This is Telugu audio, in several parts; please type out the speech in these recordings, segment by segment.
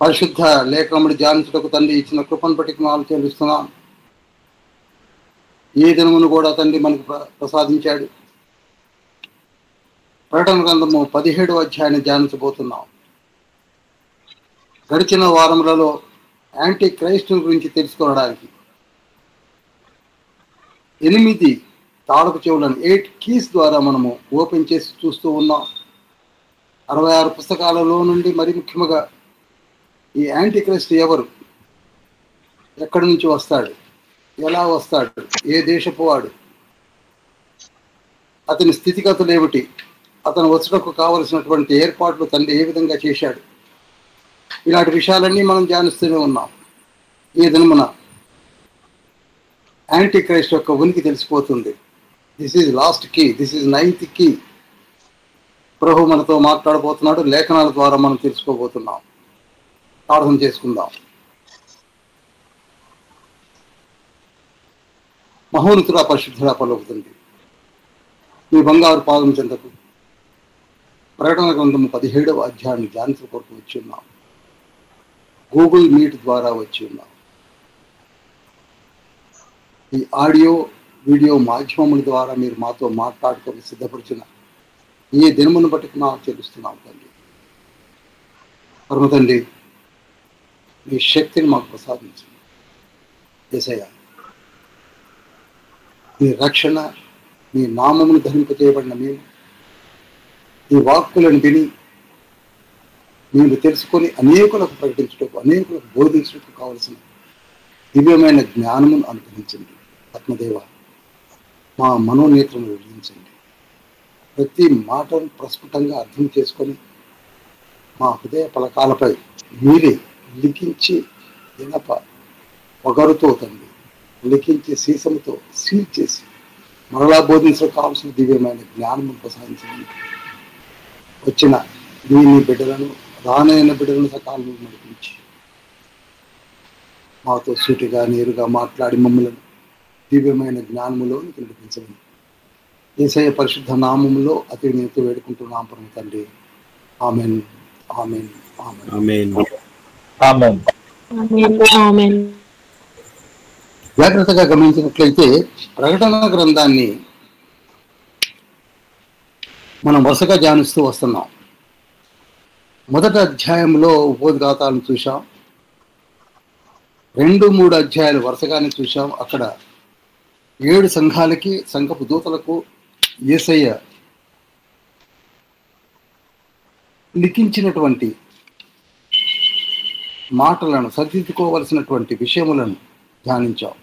పరిశుద్ధ లేఖనములు ధ్యానించుటకు తండ్రి ఇచ్చిన కృపను బట్టి మనం చెల్లిస్తున్నాం. ఏ దినమును కూడా తండ్రి మనకు ప్రసాదించాడు. ప్రకటన గ్రంథము 17వ అధ్యాయాన్ని ధ్యానించబోతున్నాం. గడిచిన వారములలో యాంటీ క్రైస్తవుల గురించి తెలుసుకోవడానికి 8 తాళపు చెవులను 8 కీస్ ద్వారా మనము ఓపెన్ చేసి చూస్తూ ఉన్నాం. 66 పుస్తకాలలో నుండి మరి ముఖ్యంగా ఈ యాంటీ క్రైస్ట్ ఎవరు, ఎక్కడి నుంచి వస్తాడు, ఎలా వస్తాడు, ఏ దేశపు వాడు, అతని స్థితిగతులు ఏమిటి, అతను వచ్చుటకు కావలసినటువంటి ఏర్పాట్లు తండ్రి ఏ విధంగా చేశాడు, ఇలాంటి విషయాలన్నీ మనం ధ్యానిస్తూనే ఉన్నాం. ఈ దినమున యాంటీ క్రైస్ట్ యొక్క ఉనికి తెలిసిపోతుంది. This is last key, this is 9th key. ప్రభు మనతో మాట్లాడబోతున్నాడు. లేఖనాల ద్వారా మనం తెలుసుకోబోతున్నాం. ప్రార్థన చేసుకుందాం. మహోన్నతుడా పరిశుద్ధుడా పలుకుతుంది మీ బంగారు పాదం చెంతకు ప్రకటన గ్రంథము 17వ అధ్యాయాన్ని ధ్యానించ కొరకు వచ్చి ఉన్నాం. గూగుల్ మీట్ ద్వారా వచ్చి ఉన్నాం. ఈ ఆడియో వీడియో మాధ్యమముల ద్వారా మీరు మాతో మాట్లాడుకొని సిద్ధపరిచిన ఈ దినమును బట్టి నాకు తెలుస్తున్నాం తండ్రి. పరమ తండ్రి, మీ శక్తిని మాకు ప్రసాదించండి. యేసయ్య, మీ రక్షణ, మీ నామమును ధరింపజేయబడిన మేము ఈ వాక్కులను విని మేము తెలుసుకొని అనేకులకు ప్రకటించుటకు, అనేకులకు బోధించుటకు కావలసిన దివ్యమైన జ్ఞానమును అనుగ్రహించండి. ఆత్మదేవ, మా మనోనేత్రమును వెలిగించండి. ప్రతి మాటను ప్రస్ఫుటంగా అర్థం చేసుకొని మా హృదయ పలకాలపై మీరే లిఖించి ఇనప పొగరుతో తండ్రి లిఖించి సీసముతో సీల్ చేసి మరలా బోధించడం కావాల్సిన దివ్యమైన జ్ఞానము ప్రసాదించండి. వచ్చిన నీ బిడ్డలను, రానైన బిడ్డలను సకాలంలో నడిపించి మాతో సూటిగా నేరుగా మాట్లాడి మమ్మలను దివ్యమైన జ్ఞానములోనికి నడిపించండి. యేసయ్య పరిశుద్ధ నామములో అతి నీతో వేడుకుంటున్నాం పరమ తండ్రి. ఆమేన్, ఆమేన్, ఆమేన్, ఆమేన్. జాగ్రత్తగా గమనించినట్లయితే ప్రకటన గ్రంథాన్ని మనం వరుసగా ధ్యానిస్తూ వస్తున్నాం. మొదటి అధ్యాయంలో ఉపోద్ఘాతాలను చూసాం. 2-3 అధ్యాయాలు వరుసగానే చూసాం. అక్కడ 7 సంఘాలకి, సంఘపు దూతలకు యేసయ్య లిఖించినటువంటి మాటలను, సరిదిద్దుకోవలసినటువంటి విషయములను ధ్యానించాం.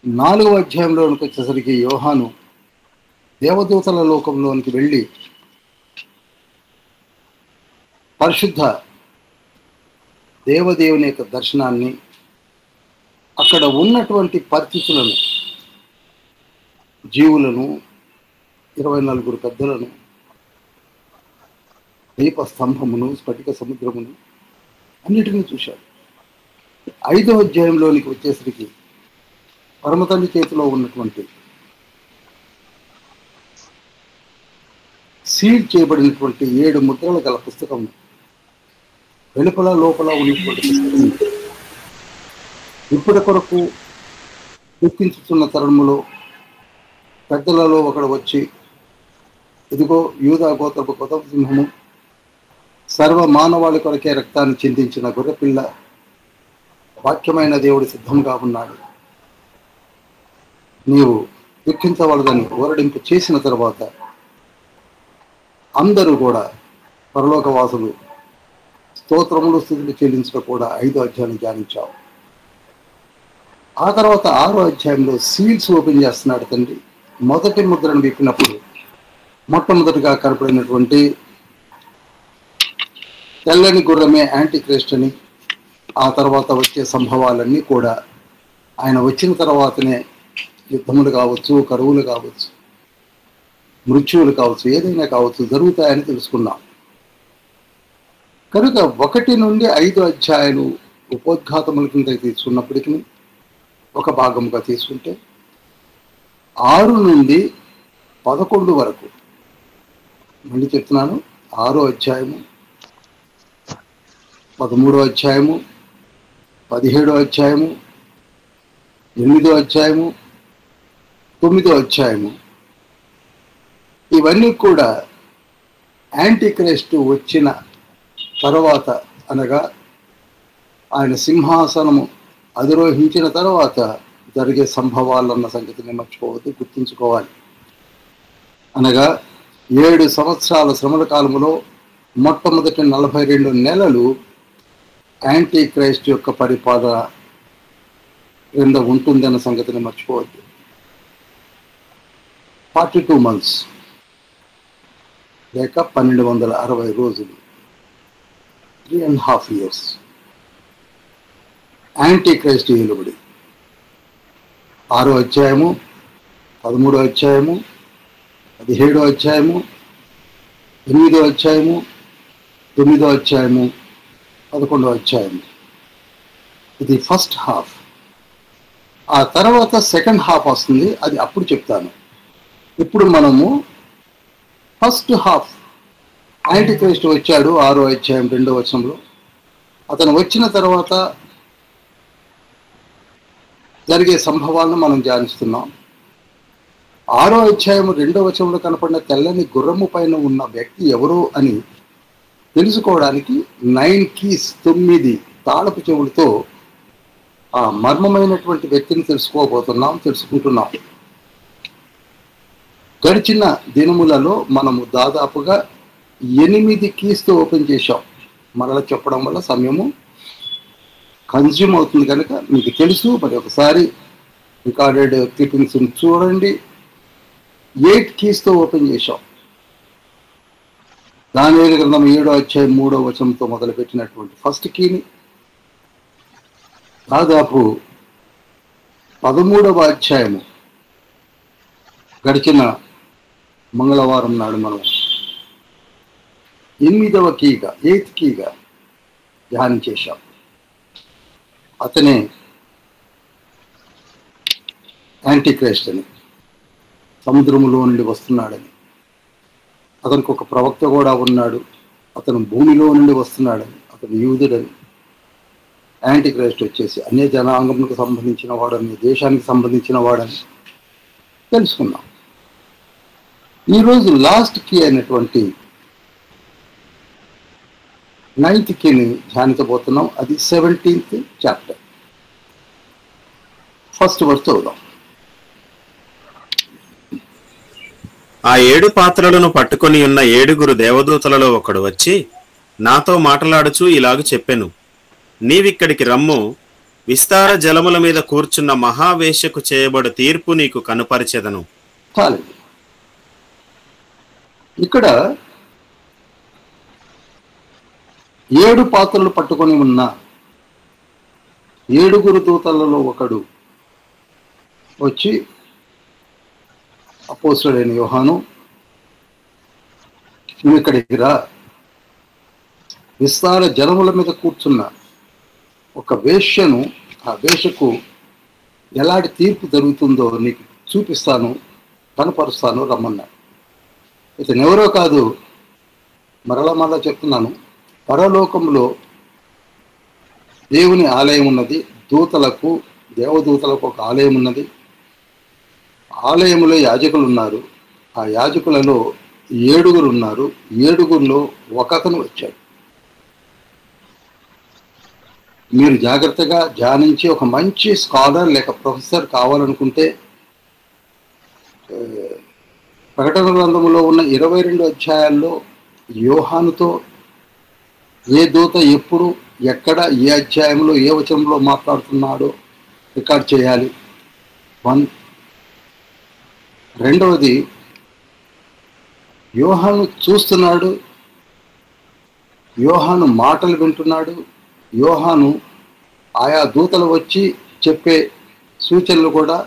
4వ అధ్యాయంలోనికి వచ్చేసరికి యోహాను దేవదూతల లోకంలోనికి వెళ్ళి పరిశుద్ధ దేవదేవుని యొక్క దర్శనాన్ని, అక్కడ ఉన్నటువంటి పరిస్థితులను, జీవులను, 24 పెద్దలను, దీప స్తంభమును, స్ఫటిక సముద్రమును అన్నిటినీ చూశాడు. 5వ అధ్యాయంలోనికి వచ్చేసరికి పరమతండ్రి చేతిలో ఉన్నటువంటి సీల్ చేయబడినటువంటి 7 ముద్రలు గల పుస్తకం, వెలుపల లోపల ఉన్నటువంటి పుస్తకం ఇప్పటి కొరకు దుఃఖించుతున్న తరుణములో పెద్దలలో ఒకడు వచ్చి, ఇదిగో యూదా గోత్రపు కొత్త సింహము, సర్వ మానవాళి కొరకే రక్తాన్ని చిందించిన గొర్రెపిల్ల, వాక్యమైన దేవుడు సిద్ధంగా ఉన్నాడు. నీవు దుఃఖించవలదని ఓరడింపు చేసిన తర్వాత అందరూ కూడా పరలోకవాసులు స్తోత్రములు, స్తుతులు చెల్లించడం కూడా 5వ అధ్యాయాన్ని ధ్యానించావు. ఆ తర్వాత 6వ అధ్యాయంలో సీల్స్ ఓపెన్ చేస్తున్నాడు తండ్రి. మొదటి ముద్రను విప్పినప్పుడు మొట్టమొదటిగా కనపడినటువంటి తెల్లని గుర్రమే యాంటీ క్రైస్ట్ అని, ఆ తర్వాత వచ్చే సంభవాలన్నీ కూడా ఆయన వచ్చిన తర్వాతనే యుద్ధములు కావచ్చు, కరువులు కావచ్చు, మృత్యువులు కావచ్చు, ఏదైనా కావచ్చు, జరుగుతాయని తెలుసుకున్నాం. కనుక 1 నుండి 5 అధ్యాయాలు ఉపోద్ఘాతముల కింద తీసుకున్నప్పటికీ ఒక భాగంగా తీసుకుంటే 6 నుండి 11 వరకు, మళ్ళీ చెప్తున్నాను, 6వ అధ్యాయము, 13వ అధ్యాయము, 17వ అధ్యాయము, 8వ అధ్యాయము, 9వ అధ్యాయము, ఇవన్నీ కూడా యాంటీ క్రైస్ట్ వచ్చిన తర్వాత, అనగా ఆయన సింహాసనము అధిరోహించిన తర్వాత జరిగే సంభవాలన్న సంగతిని మర్చిపోవద్దు, గుర్తుంచుకోవాలి. అనగా 7 సంవత్సరాల శ్రమల కాలంలో మొట్టమొదటి 42 నెలలు యాంటీ క్రైస్ట్ యొక్క పరిపాలన క్రింద ఉంటుందన్న సంగతిని మర్చిపోవద్దు. 42 months లేక 1260 రోజులు, 3.5 years యాంటీ క్రైస్ట్ ఏలుబడి. 6వ అధ్యాయము, 13వ అధ్యాయము, 17వ అధ్యాయము, 8వ అధ్యాయము, 9వ అధ్యాయము, 11వ అధ్యాయము. ఇది ఫస్ట్ హాఫ్. ఆ తర్వాత సెకండ్ హాఫ్ వస్తుంది, అది అప్పుడు చెప్తాను. ఇప్పుడు మనము ఫస్ట్ హాఫ్, యాంటీ క్రైస్ట్ వచ్చాడు 6వ అధ్యాయం 2వ వచనంలో. అతను వచ్చిన తర్వాత జరిగే సంభవాలను మనం ధ్యానిస్తున్నాం. 6వ అధ్యాయం 2వ వచనంలో కనపడిన తెల్లని గుర్రము పైన ఉన్న వ్యక్తి ఎవరు అని తెలుసుకోవడానికి 9 keys, 9 తాళపు చెవులతో ఆ మర్మమైనటువంటి వ్యక్తిని తెలుసుకుంటున్నాం. గడిచిన దినములలో మనము దాదాపుగా 8 keysతో ఓపెన్ చేశాం. మరలా చెప్పడం వల్ల సమయము కన్జ్యూమ్ అవుతుంది కనుక మీకు తెలుసు. మరి ఒకసారి రికార్డెడ్ క్లిప్పింగ్స్ చూడండి. 8 keysతో ఓపెన్ చేశాం. దానియేలు గ్రంథం 7వ అధ్యాయం 3వ వచనంతో మొదలుపెట్టినటువంటి ఫస్ట్ కీని దాదాపు 13వ అధ్యాయము గడిచిన మంగళవారం నాడు మనం 8th కీగా ధ్యానం చేశాం. అతనే యాంటీ క్రైస్ట్ అని, సముద్రములో నుండి వస్తున్నాడని, అతనికి ఒక ప్రవక్త కూడా ఉన్నాడు, అతను భూమిలో నుండి వస్తున్నాడని, అతను యూదుడని, యాంటీ క్రైస్ట్ వచ్చేసి అన్య జనాంగములకు సంబంధించిన వాడని, దేశానికి సంబంధించిన వాడని తెలుసుకున్నాం. ఈరోజు లాస్ట్ కీ అయినటువంటి 9th కీని ధ్యానించబోతున్నాం. అది 17th chapter. ఫస్ట్ వర్స్ చదువుదాం. ఆ 7 పాత్రలను పట్టుకొని ఉన్న 7 దేవదూతలలో ఒకడు వచ్చి నాతో మాట్లాడుచూ ఇలాగు చెప్పెను, నీవిక్కడికి రమ్ము, విస్తార జలముల మీద కూర్చున్న మహావేశ్యకు చేయబడు తీర్పు నీకు కనుపరిచెదను. ఇక్కడ 7 పాత్రలు పట్టుకొని ఉన్న 7 దూతలలో ఒకడు వచ్చి, అపోస్తలుడైన యోహాను, నువ్వు ఇక్కడికి రా, విస్తార జలముల మీద కూర్చున్న ఒక వేశ్యను, ఆ వేశ్యకు ఎలాంటి తీర్పు జరుగుతుందో నీకు చూపిస్తాను, కనపరుస్తాను, రమ్మన్నాడు. ఇతను ఎవరో కాదు, మరలా చెప్తున్నాను, పరలోకంలో దేవుని ఆలయం ఉన్నది, దేవదూతలకు ఒక ఆలయం ఉన్నది. ఆలయంలో యాజకులు ఉన్నారు. ఆ యాజకులలో 7 ఉన్నారు. 7లో ఒకతను వచ్చాడు. మీరు జాగ్రత్తగా ధ్యానించి ఒక మంచి స్కాలర్ లేక ప్రొఫెసర్ కావాలనుకుంటే ప్రకటన గ్రంథంలో ఉన్న 22 అధ్యాయాల్లో యోహానుతో ఏ దూత ఎప్పుడు, ఎక్కడ, ఏ అధ్యాయంలో, ఏ వచనంలో మాట్లాడుతున్నాడో రికార్డ్ చేయాలి. 1. రెండవది, యోహాను చూస్తున్నాడు, యోహాను మాటలు వింటున్నాడు, యోహాను ఆయా దూతలు వచ్చి చెప్పే సూచనలు కూడా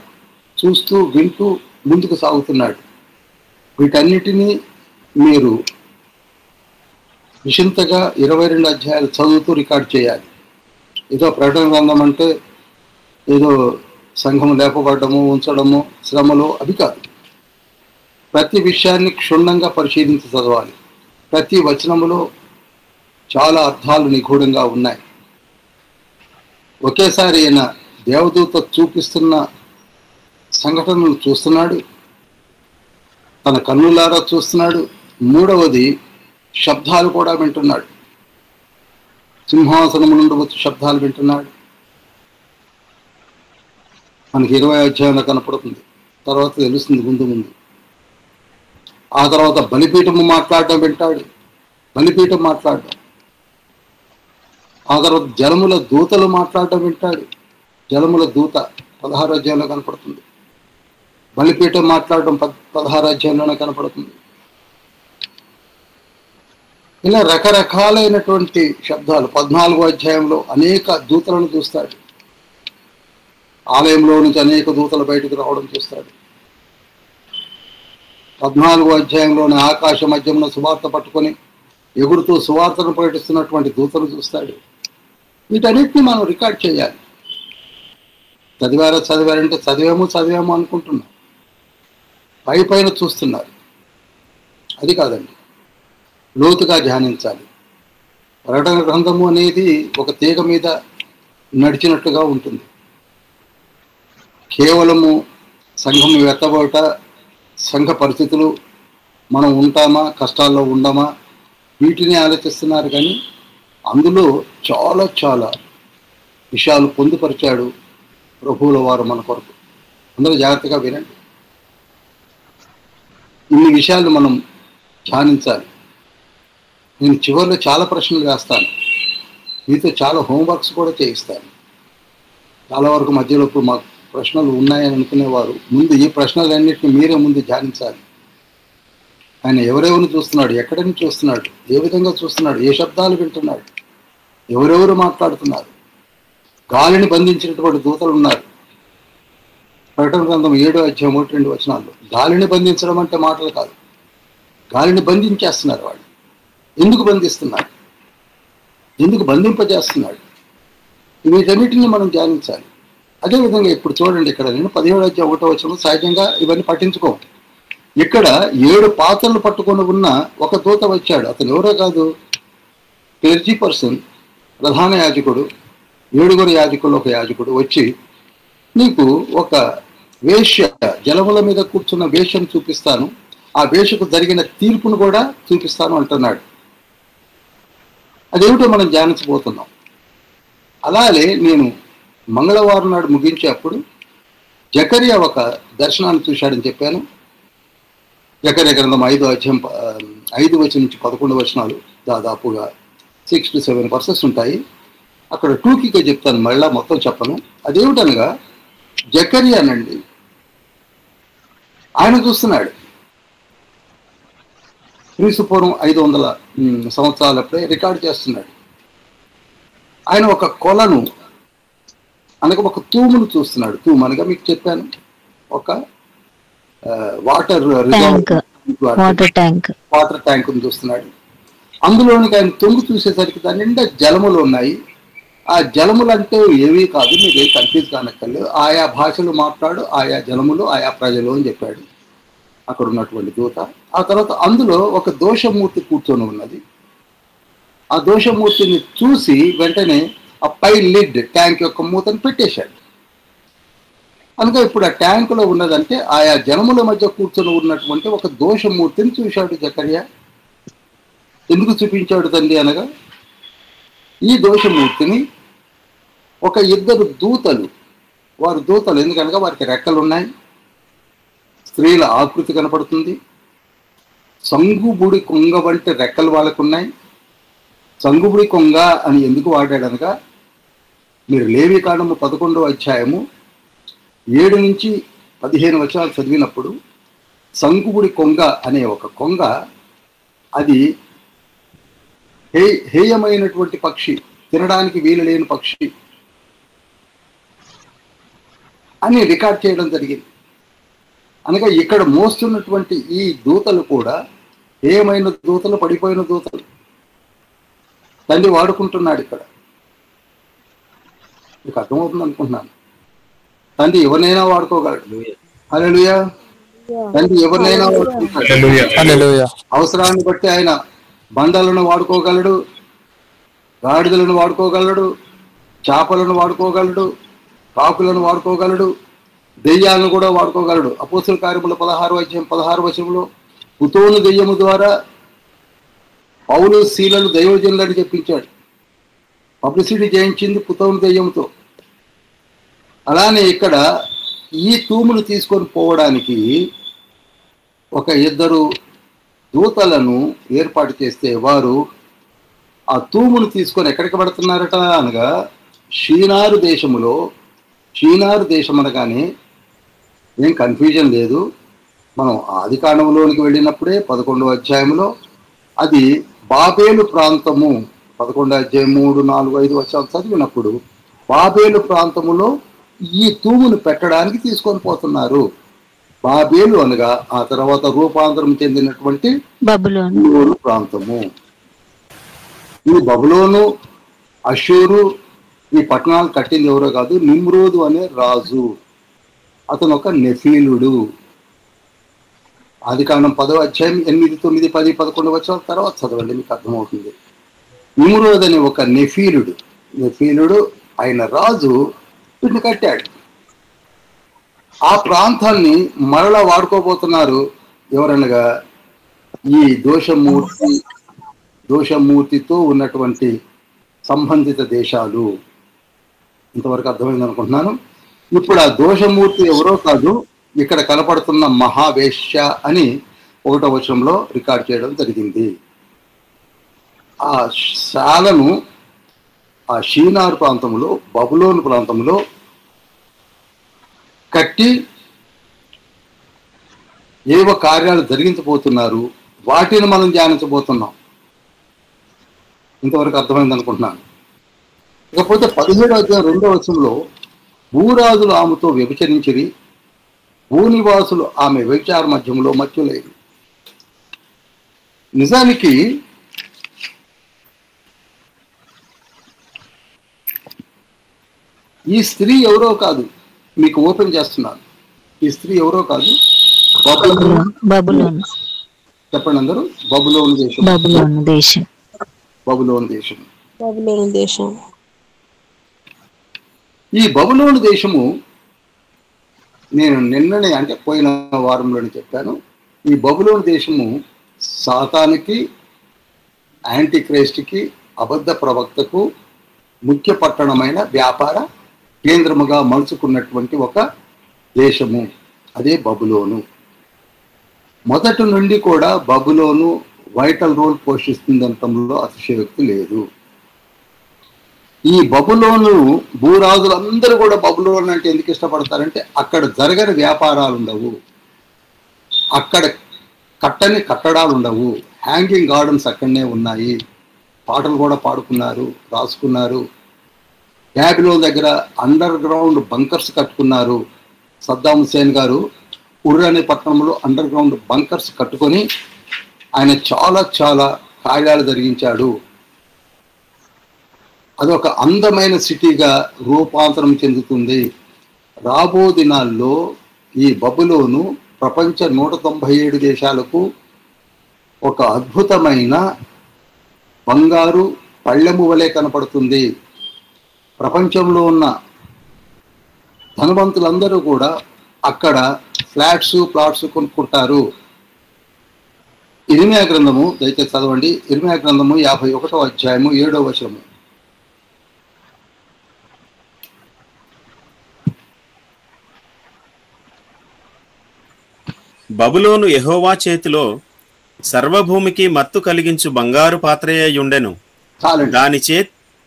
చూస్తూ వింటూ ముందుకు సాగుతున్నాడు. వీటన్నిటినీ మీరు నిశింతగా 22 అధ్యాయాలు చదువుతూ రికార్డ్ చేయాలి. ఏదో ప్రకటన గ్రంథం అంటే ఏదో సంఘం లేపబడము, ఉంచడము, శ్రమలు అవి కాదు. ప్రతి విషయాన్ని క్షుణ్ణంగా పరిశీలించి చదవాలి. ప్రతి వచనములో చాలా అర్థాలు నిగూఢంగా ఉన్నాయి. ఒకేసారి ఆయన దేవదూత చూపిస్తున్న సంఘటనలు చూస్తున్నాడు, తన కన్నులారా చూస్తున్నాడు. మూడవది శబ్దాలు కూడా వింటున్నాడు. సింహాసనము నుండి వచ్చి శబ్దాలు వింటున్నాడు. మనకి 20 అధ్యాయంలో కనపడుతుంది, తర్వాత తెలుస్తుంది ముందు ముందు. ఆ తర్వాత బలిపీఠము మాట్లాడడం వింటాడు, బలిపీఠం మాట్లాడడం. ఆ తర్వాత జలముల దూతలు మాట్లాడడం వింటాడు, జలముల దూత 16 అధ్యాయంలో కనపడుతుంది. బలిపీఠం మాట్లాడడం 16 అధ్యాయంలోనే కనపడుతుంది. ఇలా రకరకాలైనటువంటి శబ్దాలు 14వ అధ్యాయంలో అనేక దూతలను చూస్తాడు. ఆలయంలో నుంచి అనేక దూతలు బయటకు రావడం చూస్తాడు. 14వ అధ్యాయంలోని ఆకాశ మధ్యమున సువార్త పట్టుకొని ఎగురుతూ సువార్తను ప్రకటిస్తున్నటువంటి దూతలు చూస్తాడు. వీటన్నిటిని మనం రికార్డ్ చేయాలి. చదివారంటే చదివాము అనుకుంటున్నాం, పైన చూస్తున్నారు. అది కాదండి, లోతుగా ధ్యానించాలి. ప్రకటన గ్రంథము అనేది ఒక తీగ మీద నడిచినట్టుగా ఉంటుంది. కేవలము సంఘం వెత్తబోట, సంఘ పరిస్థితులు, మనం ఉంటామా, కష్టాల్లో ఉండమా, వీటిని ఆలోచిస్తున్నారు. కానీ అందులో చాలా చాలా విషయాలు పొందుపరిచాడు ప్రభువుల వారు మన కొరకు. అందరూ జాగ్రత్తగా వినండి. ఇన్ని విషయాలు మనం ధ్యానించాలి. నేను చివరిలో చాలా ప్రశ్నలు వేస్తాను, మీతో చాలా హోంవర్క్స్ కూడా చేయిస్తాను. చాలా వరకు మధ్యలో మాకు ప్రశ్నలు ఉన్నాయని అనుకునేవారు ముందు ఈ ప్రశ్నలన్నింటినీ మీరే ముందు ధ్యానించాలి. ఆయన ఎవరెవరిని చూస్తున్నాడు, ఎక్కడి నుంచి చూస్తున్నాడు, ఏ విధంగా చూస్తున్నాడు, ఏ శబ్దాలు వింటున్నాడు, ఎవరెవరు మాట్లాడుతున్నారు. గాలిని బంధించినటువంటి దూతలు ఉన్నారు. ప్రకటన గ్రంథం 7వ అధ్యాయం 1-2 వచనాల్లో గాలిని బంధించడం అంటే మాటలు కాదు, గాలిని బంధించేస్తున్నారు. వాళ్ళు ఎందుకు బంధిస్తున్నారు, ఎందుకు బంధింపజేస్తున్నాడు, వీటన్నిటిని మనం ధ్యానించాలి. అదేవిధంగా ఇప్పుడు చూడండి, ఇక్కడ నేను 17వ అధ్యాయం 1వ వచనం సహజంగా ఇవన్నీ పట్టించుకో. ఇక్కడ 7 పాత్రలు పట్టుకొని ఉన్న ఒక దూత వచ్చాడు. అతను ఎవరో కాదు, క్లెర్జీ పర్సన్, ప్రధాన యాజకుడు, 7 యాజకులు ఒక యాజకుడు వచ్చి నీకు ఒక వేశ్య, జలముల మీద కూర్చున్న వేశ్యను చూపిస్తాను, ఆ వేశ్యకు జరిగిన తీర్పును కూడా చూపిస్తాను అంటున్నాడు. అదేమిటో మనం ధ్యానించబోతున్నాం. అలాగే నేను మంగళవారం నాడు ముగించేప్పుడు జకరియా ఒక దర్శనాన్ని చూశాడని చెప్పాను. జకరియా గ్రంథం 5వ అధ్యాయం 5 వచనం నుంచి 11 వచనాలు, దాదాపుగా 6 to 7 వర్సెస్ ఉంటాయి. అక్కడ టూకీగా చెప్తాను, మళ్ళా మొత్తం చెప్పను. అదేమిటనగా జకరియానండి, ఆయన చూస్తున్నాడు క్రీస్తుపూర్వం 500 సంవత్సరాలప్పుడే రికార్డు చేస్తున్నాడు. ఆయన ఒక కొలను అనగా ఒక తూమును చూస్తున్నాడు. తూము అనగా మీకు చెప్పాను, ఒక వాటర్ ట్యాంక్ చూస్తున్నాడు. అందులోనికి ఆయన తొంగు చూసేసరికి దాని నిండా జలములు ఉన్నాయి. ఆ జలములు అంటే ఏవీ కాదు, మీరు ఏం కన్ఫ్యూజ్ కానక్కర్లేదు. ఆయా భాషలు మాట్లాడు, ఆయా జలములు, ఆయా ప్రజలు అని చెప్పాడు అక్కడ ఉన్నటువంటి దూత. ఆ తర్వాత అందులో ఒక దోషమూర్తి కూర్చొని ఉన్నది. ఆ దోషమూర్తిని చూసి వెంటనే ఆ పై లిడ్, ట్యాంక్ యొక్క మూతను పెట్టేశాడు. అందుకే ఇప్పుడు ఆ ట్యాంకులో ఉన్నదంటే ఆయా జనముల మధ్య కూర్చొని ఉన్నటువంటి ఒక దోషమూర్తిని చూశాడు జకరియా. ఎందుకు చూపించాడు తండ్రి అనగా, ఈ దోషమూర్తిని ఒక 2 దూతలు, వారు దూతలు ఎందుకనగా వారికి రెక్కలు ఉన్నాయి, స్త్రీల ఆకృతి కనపడుతుంది, సంగుబుడి కొంగ వంటి రెక్కలు వాళ్ళకు ఉన్నాయి. సంగుబుడి కొంగ అని ఎందుకు వాడాడనగా, మీరు లేవి కాండము 11వ అధ్యాయము 7 నుంచి 15 వచనాలు చదివినప్పుడు సంగుబుడి కొంగ అనే ఒక కొంగ, అది హేయమైనటువంటి పక్షి, తినడానికి వీలు లేని పక్షి అని రికార్డ్ చేయడం జరిగింది. అనగా ఇక్కడ మోస్తున్నటువంటి ఈ దూతలు కూడా ఏమైన దూతలు, పడిపోయిన దూతలు తండ్రి వాడుకుంటున్నాడు ఇక్కడ. మీకు అర్థమవుతుంది అనుకుంటున్నాను. తండ్రి ఎవరినైనా వాడుకోగలడు. హల్లెలూయా. తండ్రి ఎవరినైనా వాడుకుంటాడు. అవసరాన్ని బట్టి ఆయన బండలను వాడుకోగలడు, గాడిదలను వాడుకోగలడు, చేపలను వాడుకోగలడు, కాకులను వాడుకోగలడు, దెయ్యాలను కూడా వాడుకోగలడు. అపోస్తుల కార్యముల 16 పుతోను దెయ్యము ద్వారా పౌలు శీలలు దైవజనులని చెప్పించాడు. పబ్లిసిటీ చేయించింది పుతోను దెయ్యంతో. అలానే ఇక్కడ ఈ తూమును తీసుకొని పోవడానికి ఒక 2 దూతలను ఏర్పాటు చేస్తే వారు ఆ తూమును తీసుకొని ఎక్కడికి పడుతున్నారట అనగా షీనారు దేశములో. షీనారు దేశం అనగానే ఏం కన్ఫ్యూజన్ లేదు. మనం ఆది కాండంలోనికి వెళ్ళినప్పుడే 11వ అధ్యాయంలో అది బాబేలు ప్రాంతము, 11వ అధ్యాయం 3, 4, 5 వచనాలు చదివినప్పుడు బాబేలు ప్రాంతములో ఈ తూమును పెట్టడానికి తీసుకొని పోతున్నారు. బాబేలు అనగా ఆ తర్వాత రూపాంతరం చెందినటువంటి బబులోను ప్రాంతము. ఈ బబులోను, అషూరు ఈ పట్టణాలు కట్టింది ఎవరో కాదు, నిమ్రోదు అనే రాజు. అతను ఒక నెఫీలుడు. ఆది కాండం 10వ అధ్యాయం 8, 9, 10, 11 వచనాల తర్వాత చదవండి, మీకు అర్థమవుతుంది. నిమ్రోదు అనే ఒక నెఫీలుడు ఆయన రాజు వీటిని కట్టాడు. ఆ ప్రాంతాన్ని మరలా వాడుకోబోతున్నారు. ఎవరనగా ఈ దోషమూర్తితో ఉన్నటువంటి సంబంధిత దేశాలు. ఇంతవరకు అర్థమైంది అనుకుంటున్నాను. ఇప్పుడు ఆ దోషమూర్తి ఎవరో కాదు, ఇక్కడ కనపడుతున్న మహావేశ్య అని 1వ వచనంలో రికార్డ్ చేయడం జరిగింది. ఆ శాలను ఆ షీనారు ప్రాంతంలో, బబులోను ప్రాంతంలో కట్టి ఏవో కార్యాలు జరిగించబోతున్నారు. వాటిని మనం ధ్యానించబోతున్నాం. ఇంతవరకు అర్థమైంది అనుకుంటున్నాను. ఇకపోతే 17వ అధ్యాయం 2వ వచనంలో భూరాజులు ఆమెతో వ్యభిచరించిరి, భూనివాసులు ఆమె వ్యభిచార మధ్యంలో మత్తులైరి. నిజానికి ఈ స్త్రీ ఎవరో కాదు, మీకు ఓపెన్ చేస్తున్నాను. ఈ స్త్రీ ఎవరో కాదు, బబులోను. చెప్పండి అందరూ. బబులోను దేశం. ఈ బబులోను దేశము నేను నిన్ననే, అంటే పోయిన వారంలోనే చెప్పాను. ఈ బబులోను దేశము సాతానికి, యాంటీ క్రైస్ట్కి, అబద్ధ ప్రవక్తకు ముఖ్య పట్టణమైన వ్యాపార కేంద్రముగా మలుచుకున్నటువంటి ఒక దేశము. అదే బబులోను. మొదటి నుండి కూడా బబులోను వైటల్ రోల్ పోషిస్తుందంటంలో అతిశయోక్తి లేదు. ఈ బబులోను భూరాజులందరూ కూడా బబులోను అంటే ఎందుకు ఇష్టపడతారంటే అక్కడ జరగని వ్యాపారాలు ఉండవు, అక్కడ కట్టని కట్టడాలు ఉండవు, హ్యాంగింగ్ గార్డెన్స్ అక్కడనే ఉన్నాయి, పాటలు కూడా పాడుకున్నారు, రాసుకున్నారు. బ్యాబిలోన్ దగ్గర అండర్ గ్రౌండ్ బంకర్స్ కట్టుకున్నారు. సద్దాం హుసేన్ గారు ఉర్ అనే పట్టణంలో అండర్ గ్రౌండ్ బంకర్స్ కట్టుకొని ఆయన చాలా చాలా కార్యాలు జరిగించాడు. అదొక అందమైన సిటీగా రూపాంతరం చెందుతుంది. రాబో దినాల్లో ఈ బబులోను ప్రపంచ 197 దేశాలకు ఒక అద్భుతమైన బంగారు పళ్ళెము వలె కనపడుతుంది. ప్రపంచంలో ఉన్న ధనవంతులందరూ కూడా అక్కడ ప్లాట్స్ కొనుక్కుంటారు. ఇర్మియా గ్రంథము దయచేసి చదవండి. ఇర్మియా గ్రంథము 51వ అధ్యాయము 7వ వచనము. బబులోను యెహోవా చేతిలో సర్వభూమికి మత్తు కలిగించు బంగారు పాత్రయ్యుండెను.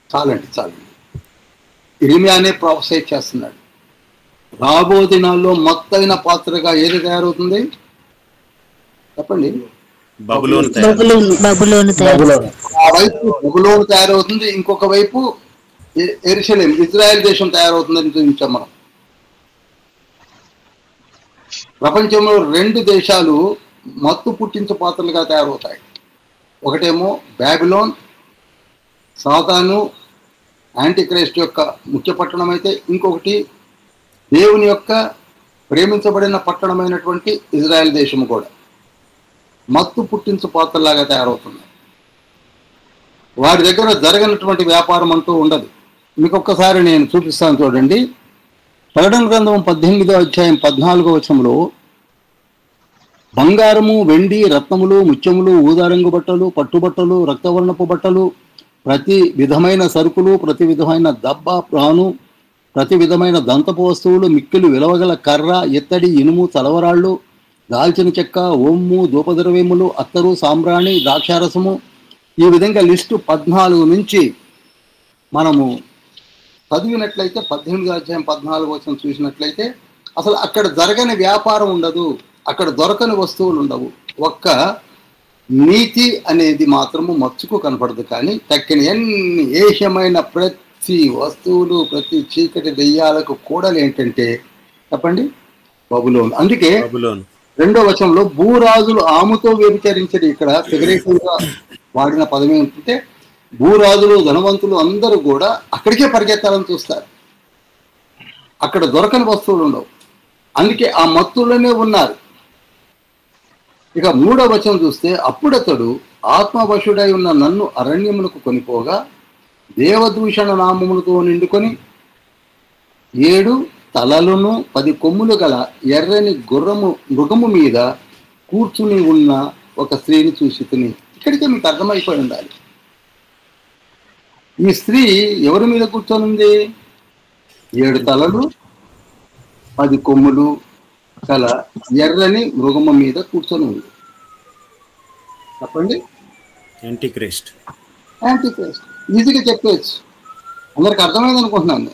చాలండి. ఇర్మియానే ప్రొఫెసర్ చేస్తున్నాడు. రాబో దినాల్లో మొత్తైన పాత్రగా ఏది తయారవుతుంది చెప్పండి? బబులోను ఆ వైపు బబులోను తయారవుతుంది, ఇంకొక వైపు యెరూషలేం ఇజ్రాయెల్ దేశం తయారవుతుందని చూపించాం మనం. ప్రపంచంలో 2 దేశాలు మత్తు పుట్టించే పాత్రలుగా తయారవుతాయి. ఒకటేమో బాబిలోన్, సాతాను యాంటీక్రైస్ట్ యొక్క ముఖ్య పట్టణం అయితే, ఇంకొకటి దేవుని యొక్క ప్రేమించబడిన పట్టణమైనటువంటి ఇజ్రాయెల్ దేశము కూడా మత్తు పుట్టించు పాత్రలాగా తయారవుతుంది. వారి దగ్గర జరగనటువంటి వ్యాపారం అంటూ ఉండదు. మీకు ఒక్కసారి నేను చూపిస్తాను చూడండి. ప్రకటన గ్రంథం 18వ అధ్యాయం 14వ వచనంలో బంగారము, వెండి, రత్నములు, ముత్యములు, ఊదారంగు బట్టలు, పట్టుబట్టలు, రక్తవర్ణపు బట్టలు, ప్రతి విధమైన సరుకులు, ప్రతి విధమైన దబ్బ, ప్రాను, ప్రతి విధమైన దంతపు వస్తువులు, మిక్కిలు విలువగల కర్ర, ఇత్తడి, ఇనుము, చలవరాళ్ళు, దాల్చిన చెక్క, ఓమ్ము, ధూపద్రవ్యములు, అత్తరు, సాంబ్రాణి, ద్రాక్షారసము, ఈ విధంగా లిస్టు 14 నుంచి మనము చదివినట్లయితే 18వ అధ్యాయం 14వ వచనం చూసినట్లయితే అసలు అక్కడ జరగని వ్యాపారం ఉండదు, అక్కడ దొరకని వస్తువులు ఉండవు. ఒక్క నీతి అనేది మాత్రము మచ్చుకు కనపడదు. కానీ తక్కిన ఎన్ని ఏహ్యమైన ప్రతి వస్తువులు, ప్రతి చీకటి దెయ్యాలకు కూడలు ఏంటంటే చెప్పండి, బబులోను. అందుకే 2వ వచనంలో భూరాజులు ఆముతో వ్యభిచరించరు. ఇక్కడ ఫిగరేటివ్గా వాడిన పదం ఏంటంటే భూరాజులు, ధనవంతులు అందరూ కూడా అక్కడికే పరిగెత్తాలని చూస్తారు. అక్కడ దొరకని వస్తువులు ఉండవు. అందుకే ఆ మత్తులోనే ఉన్నారు. ఇక 3వ వచనం చూస్తే అప్పుడతడు ఆత్మవశుడై ఉన్న నన్ను అరణ్యమునకు కొనిపోగా దేవదూషణ నామములతో నిండుకొని 7 తలలను 10 కొమ్ములు గల ఎర్రని మృగము మీద కూర్చుని ఉన్న ఒక స్త్రీని చూసి తిని. ఇక్కడికే మీకు అర్థమైపోయి ఉండాలి, ఈ స్త్రీ ఎవరి మీద కూర్చొని ఉంది? 7 తలలు 10 కొమ్ములు గల ఎర్రని మృగము మీద కూర్చొని ఉంది. చెప్పండి, యాంటీక్రైస్ట్. యాంటీక్రైస్ట్ ఈజీగా చెప్పవచ్చు, అందరికి అర్థమైంది అనుకుంటున్నాను.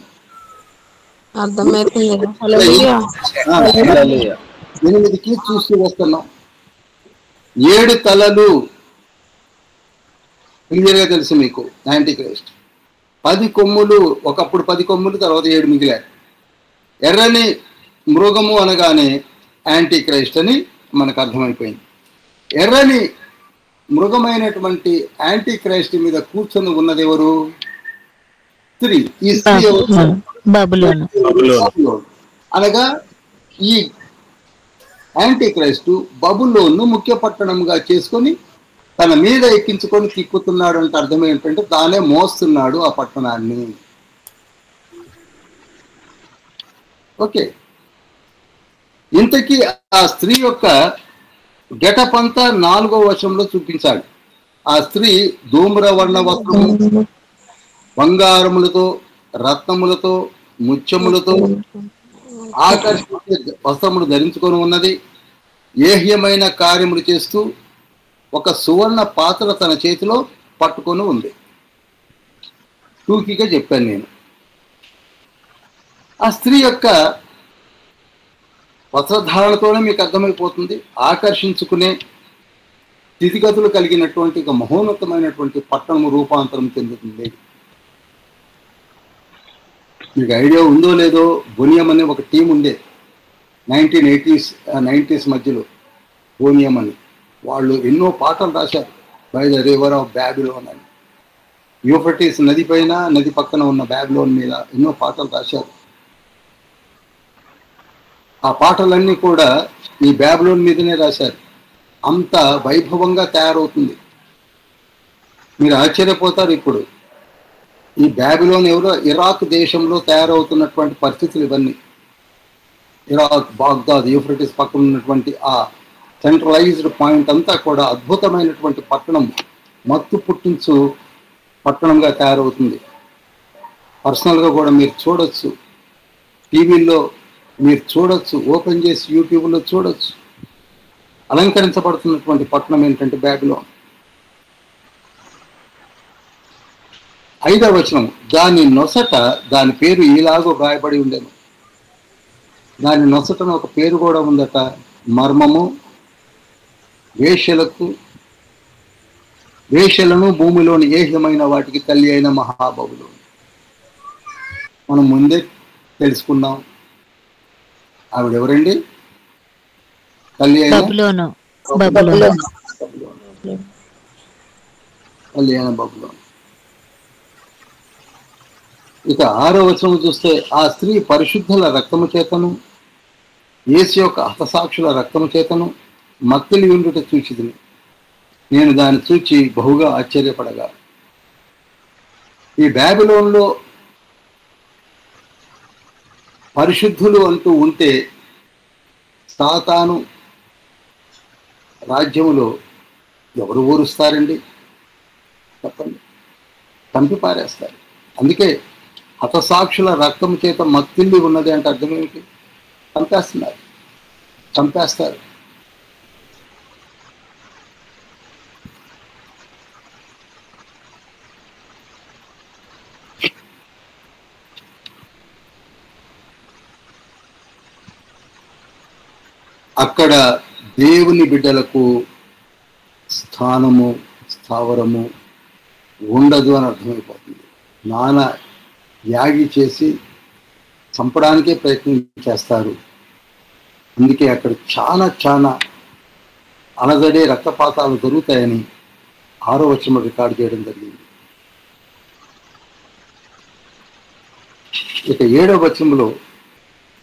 8కి చూస్తూ వస్తున్నాం. 7 తలలు క్లియర్గా తెలుసు మీకు, యాంటీక్రైస్ట్. 10 కొమ్ములు, ఒకప్పుడు 10 కొమ్ములు, తర్వాత 7 మిగిలారు. ఎర్రని మృగము అనగానే యాంటీక్రైస్ట్ అని మనకు అర్థమైపోయింది. ఎర్రని మృగమైనటువంటి యాంటీక్రైస్ట్ మీద కూర్చొని ఉన్నది ఎవరు? స్త్రీ. ఈ స్త్రీ అనగా ఈ యాంటీక్రైస్ట్ బబులోను ముఖ్య పట్టణంగా చేసుకొని తన మీద ఎక్కించుకొని తిప్పుతున్నాడు అంటే అర్థం ఏంటంటే తానే మోస్తున్నాడు ఆ పట్టణాన్ని. ఓకే, ఇంతకీ ఆ స్త్రీ యొక్క గెటప్ అంతా 4వ వచనంలో చూపించాడు. ఆ స్త్రీ ధూమ్రవర్ణ వస్త్రము, బంగారములతో, రత్నములతో, ముత్యములతో ఆకర్షించే వస్త్రములు ధరించుకొని ఉన్నది. ఏహ్యమైన కార్యములు చేస్తూ ఒక సువర్ణ పాత్ర తన చేతిలో పట్టుకొని ఉంది. టూకీగా చెప్పాను నేను. ఆ స్త్రీ యొక్క వస్త్రధారణతోనే మీకు అర్థమైపోతుంది. ఆకర్షించుకునే స్థితిగతులు కలిగినటువంటి ఒక మహోన్నతమైనటువంటి పట్టణము రూపాంతరం చెందుతుంది. మీకు ఐడియా ఉందో లేదో, బోనియం అనే ఒక టీం ఉండే 1980s మధ్యలో. బోనియం అని వాళ్ళు ఎన్నో పాటలు రాశారు. By the river of Babylon అని, యూఫ్రటీస్ నది పైన, నది పక్కన ఉన్న బ్యాబిలోన్ మీద ఎన్నో పాటలు రాశారు. ఆ పాటలన్నీ కూడా ఈ బ్యాబిలోన్ మీదనే రాశారు. అంత వైభవంగా తయారవుతుంది, మీరు ఆశ్చర్యపోతారు. ఇప్పుడు ఈ బ్యాబిలోన్ ఎవరో ఇరాక్ దేశంలో తయారవుతున్నటువంటి పరిస్థితులు ఇవన్నీ. ఇరాక్, బాగ్దాద్, యూఫ్రటీస్ పక్కన ఉన్నటువంటి ఆ సెంట్రలైజ్డ్ పాయింట్ అంతా కూడా అద్భుతమైనటువంటి పట్టణం, మత్తు పుట్టించు పట్టణంగా తయారవుతుంది. పర్సనల్గా కూడా మీరు చూడొచ్చు, టీవీల్లో మీరు చూడొచ్చు, ఓపెన్ చేసి యూట్యూబ్లో చూడొచ్చు. అలంకరించబడుతున్నటువంటి పట్టణం ఏంటంటే బ్యాబిలోన్. 5వ వచనం, దాని నొసట దాని పేరు ఈలాగో రాయబడి ఉండేను. దాని నొసటను ఒక పేరు కూడా ఉందట, మర్మము, వేశ్యలను భూమిలోని ఏహ్యమైన వాటికి తల్లి అయిన మహాబబులు. మనం ముందే తెలుసుకున్నాం ఆవిడెవరండి? తల్లి అయిన బబులోను తల్లి అయిన బబులోను. ఇక 6వ వచనం చూస్తే, ఆ స్త్రీ పరిశుద్ధుల రక్తము చేతను యేసు యొక్క హతసాక్షుల రక్తము చేతను మక్కిలి ఉండుట చూచితిని. నేను దాన్ని చూచి బహుగా ఆశ్చర్యపడగా. ఈ బాబిలోన్లో పరిశుద్ధులు అంటూ ఉంటే సాతాను రాజ్యములో ఎవరు ఊరుస్తారండి? చెప్పండి, చంపి పారేస్తారు. అందుకే హతసాక్షుల రక్తం చేత మత్తిల్లి ఉన్నది అంటే అర్థం ఏమిటి? చంపేస్తున్నారు, చంపేస్తారు. అక్కడ దేవుని బిడ్డలకు స్థానము, స్థావరము ఉండదు అని అర్థమైపోతుంది. నానా యాగి చేసి చంపడానికే ప్రయత్నం చేస్తారు. అందుకే అక్కడ చాలా చాలా అలజడే రక్తపాతాలు జరుగుతాయని 6వ వచనం రికార్డు చేయడం జరిగింది. ఇక 7వ వచనంలో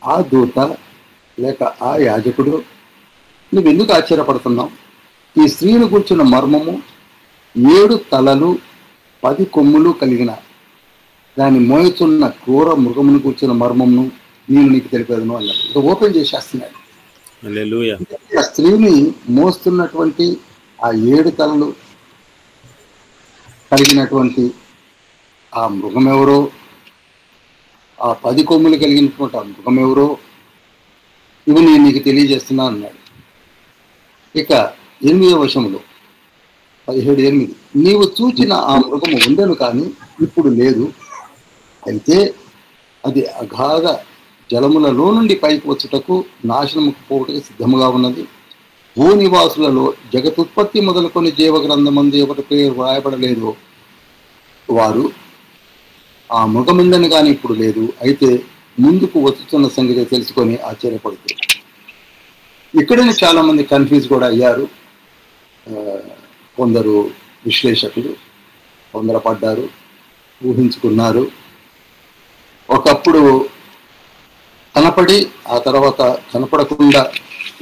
ఆ దూత లేక ఆ యాజకుడు, నువ్వెందుకు ఆశ్చర్యపడుతున్నావు? ఈ స్త్రీని కూర్చున్న మర్మము 7 తలలు 10 కొమ్ములు కలిగిన దాన్ని మోయుచున్న క్రూర మృగమును కూర్చున్న మర్మమును నేను నీకు తెలిపేదను అన్నాడు. ఇక ఓపెన్ చేసేస్తున్నాడు. హల్లెలూయా. ఆ స్త్రీని మోస్తున్నటువంటి ఆ 7 తలలు కలిగినటువంటి ఆ మృగం ఎవరో, ఆ 10 కొమ్ములు కలిగినటువంటి ఆ మృగం ఎవరో, ఇవి నేను నీకు తెలియజేస్తున్నా అన్నాడు. ఇక 8వ వచనంలో 17:8, నీవు చూచిన ఆ మృగము ఉండను కానీ ఇప్పుడు లేదు. అయితే అది అగాధ జలములలో నుండి పైకి వచ్చుటకు, నాశనముకు పోవుటకు సిద్ధముగా ఉన్నది. భూనివాసులలో జగతుత్పత్తి మొదలుకొని జీవగ్రంథమందు ఎవరి పేరు వ్రాయబడలేదో వారు ఆ మృగముందని కానీ ఇప్పుడు లేదు. అయితే ముందుకు వచ్చుతున్న సంగతి తెలుసుకొని ఆశ్చర్యపడుతుంది. ఇక్కడనే చాలా మంది కన్ఫ్యూజ్ కూడా అయ్యారు. కొందరు విశ్లేషకులు తొందరపడ్డారు, ఊహించుకున్నారు. ఒకప్పుడు కనపడి ఆ తర్వాత కనపడకుండా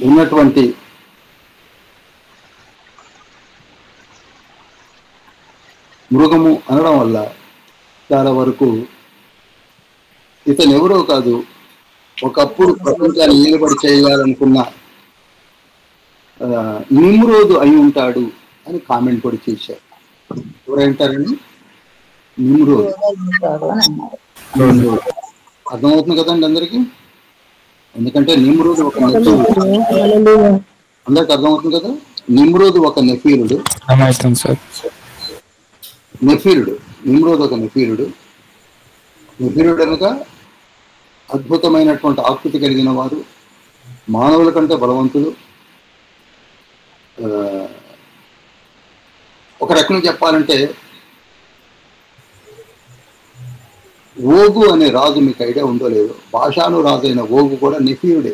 ఉన్నటువంటి మృగము అనడం వల్ల చాలా వరకు ఇతను ఎవరో కాదు, ఒకప్పుడు ప్రపంచాన్ని ఏలుబడి చేయాలనుకున్న నిమ్రోదు అయి ఉంటాడు అని కామెంట్ కూడా చేశారు. ఎవరంటారండి? నిమ్రోదు. అర్థమవుతుంది కదండి అందరికి? ఎందుకంటే నిమ్రోదు ఒక నెఫీరుడు. అందరికి అర్థమవుతుంది కదా? నిమ్రోదు ఒక నెఫీరుడు. నిమ్రోదు ఒక నెఫీరుడు. నెఫీరుడు అనగా అద్భుతమైనటువంటి ఆకృతి కలిగిన వారు, మానవుల కంటే బలవంతులు. ఒక రకంగా చెప్పాలంటే ఓగు అనే రాజు మీకు ఐడియా ఉందో లేదో, భాషాను రాజు అయిన ఓగు కూడా నెఫీరుడే.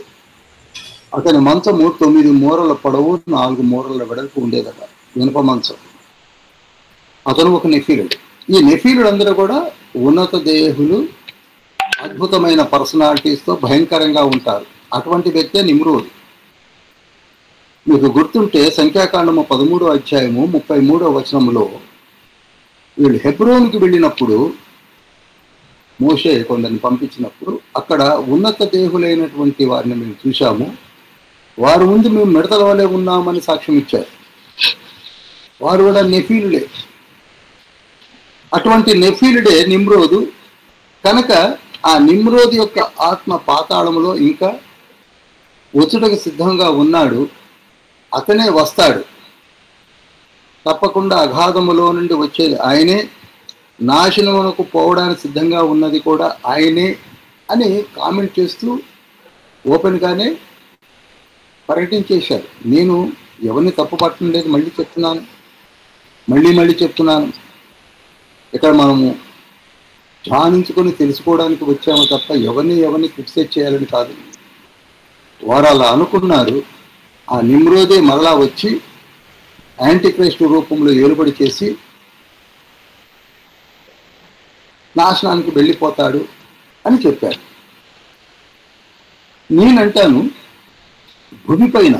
అతని మంచము 9 మూరల పొడవు 4 మూరల వెడల్పు ఉండేదట, ఇనుప మంచం. అతను ఒక నెఫీరుడు. ఈ నెఫీరుడు అందరూ కూడా ఉన్నత దేహులు, అద్భుతమైన పర్సనాలిటీస్తో భయంకరంగా ఉంటారు. అటువంటి వ్యక్తే నిమ్రోదు. మీకు గుర్తుంటే సంఖ్యాకాండము 13వ అధ్యాయము 33వ వచనంలో వీళ్ళు హెబ్రోనుకి వెళ్ళినప్పుడు, మోషే కొందరిని పంపించినప్పుడు అక్కడ ఉన్నత దేహులైనటువంటి వారిని మేము చూశాము, వారి ముందు మేము మిడతల వలె ఉన్నామని సాక్ష్యం ఇచ్చారు. వారు కూడా నెఫీలుడే. అటువంటి నెఫీలుడే నిమ్రోదు. కనుక ఆ నిమ్రోదు యొక్క ఆత్మ పాతాళములో ఇంకా వచ్చుటకు సిద్ధంగా ఉన్నాడు. అతనే వస్తాడు, తప్పకుండా అగాధములో నుండి వచ్చేది ఆయనే, నాశనమునకు పోవడానికి సిద్ధంగా ఉన్నది కూడా ఆయనే అని కామెంట్ చేస్తూ ఓపెన్గానే ప్రకటించేశారు. నేను ఎవరిని తప్పు పట్టడం లేదు, మళ్ళీ చెప్తున్నాను. ఇక్కడ మనము ధ్యానించుకొని తెలుసుకోవడానికి వచ్చాము తప్ప ఎవరిని క్రిటిసైజ్ చేయాలని కాదు. వారు అలా అనుకున్నారు, ఆ నిమ్రోదే మరలా వచ్చి యాంటీక్రైస్ట్ రూపంలో ఏలుబడి చేసి నాశనానికి వెళ్ళిపోతాడు అని చెప్పారు. నేనంటాను, భూమిపైన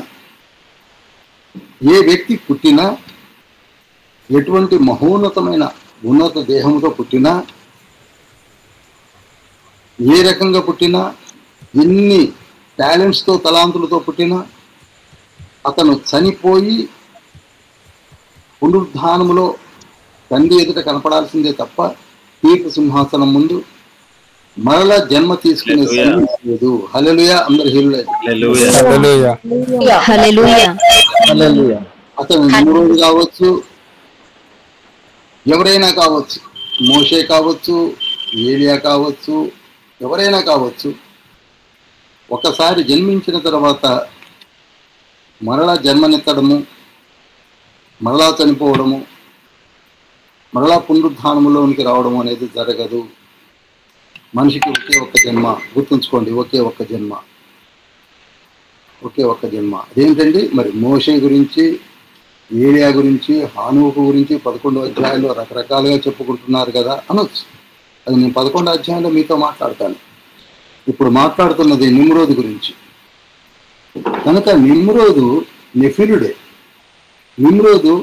ఏ వ్యక్తి పుట్టినా, ఎటువంటి మహోన్నతమైన ఉన్నత దేహంతో పుట్టినా, ఏ రకంగా పుట్టినా, ఎన్ని టాలెంట్స్తో తలాంతులతో పుట్టినా, అతను చనిపోయి పునరుద్ధానములో తండ్రి ఎదుట కనపడాల్సిందే తప్ప తీర్పు సింహాసనం ముందు మరలా జన్మ తీసుకునే సమయం లేదు. హల్లెలూయా. అందరు హల్లెలూయా. అతను నిమ్రోదు కావచ్చు, ఎవరైనా కావచ్చు, మోషే కావచ్చు, ఏలియా కావచ్చు, ఎవరైనా కావచ్చు, ఒకసారి జన్మించిన తర్వాత మరలా జన్మనెత్తడము, మరలా చనిపోవడము, మరలా పునరుద్ధానములోనికి రావడం అనేది జరగదు. మనిషికి ఒకే ఒక్క జన్మ. గుర్తుంచుకోండి, ఒకే ఒక్క జన్మ, ఒకే ఒక్క జన్మ. అదేంటండి మరి? మోషే గురించి, ఏలియా గురించి, హానోకు గురించి 11వ అధ్యాయంలో రకరకాలుగా చెప్పుకుంటున్నారు కదా అనొచ్చు. అది నేను 11వ అధ్యాయంలో మీతో మాట్లాడతాను. ఇప్పుడు మాట్లాడుతున్నది నిమ్రోదు గురించి. కనుక నిమ్రోదు నెఫిలుడే. నిమ్రోదు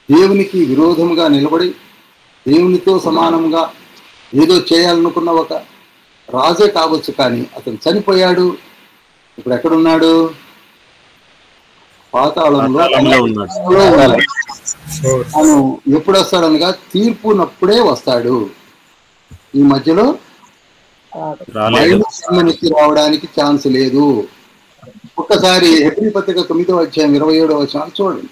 దేవునికి విరోధముగా నిలబడి దేవునితో సమానంగా ఏదో చేయాలనుకున్న ఒక రాజే కావచ్చు, కానీ అతను చనిపోయాడు. ఇప్పుడు ఎక్కడున్నాడు? పాతాళంలో ఉన్నాడు. తను ఎప్పుడు వస్తాడనగా తీర్పునప్పుడే వస్తాడు. ఈ మధ్యలో జన్మనికి రావడానికి ఛాన్స్ లేదు. ఒక్కసారి హెబ్రీ పత్రిక 9వ అధ్యాయం 27వ వచనం చూడండి.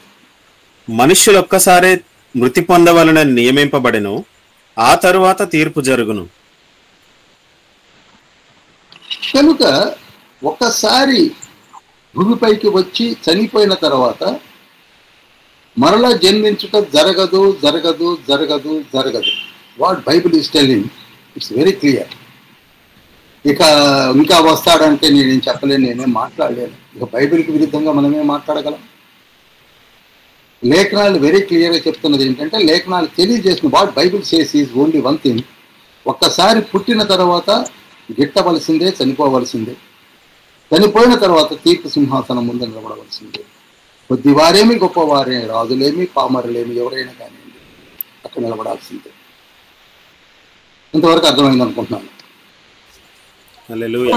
మనుష్యులు ఒక్కసారే మృతి పొందవలనని నియమింపబడెను, ఆ తరువాత తీర్పు జరుగును. కనుక ఒక్కసారి భూమిపైకి వచ్చి చనిపోయిన తర్వాత మరలా జన్మించుట జరగదు, జరగదు, జరగదు, జరగదు. What Bible is telling, it's very clear. ఇక ఇంకా వస్తాడంటే నేనేం చెప్పలేను, నేనేం మాట్లాడలేను. ఇక బైబిల్కి విరుద్ధంగా మనమేం మాట్లాడగలం? లేఖనాలు వెరీ క్లియర్గా చెప్తున్నది ఏంటంటే, లేఖనాలు తెలియజేసిన what Bible says is only one thing. ఒక్కసారి పుట్టిన తర్వాత గిట్టవలసిందే, చనిపోవలసిందే. చనిపోయిన తర్వాత తీర్పు సింహాసనం ముందు నిలబడవలసిందే. కొద్దివారేమి, గొప్పవారే, రాజులేమి, పామరులేమి, ఎవరైనా కానివ్వండి, అక్కడ నిలబడాల్సిందే. ఇంతవరకు అర్థమైంది అనుకుంటున్నాను. హల్లెలూయా.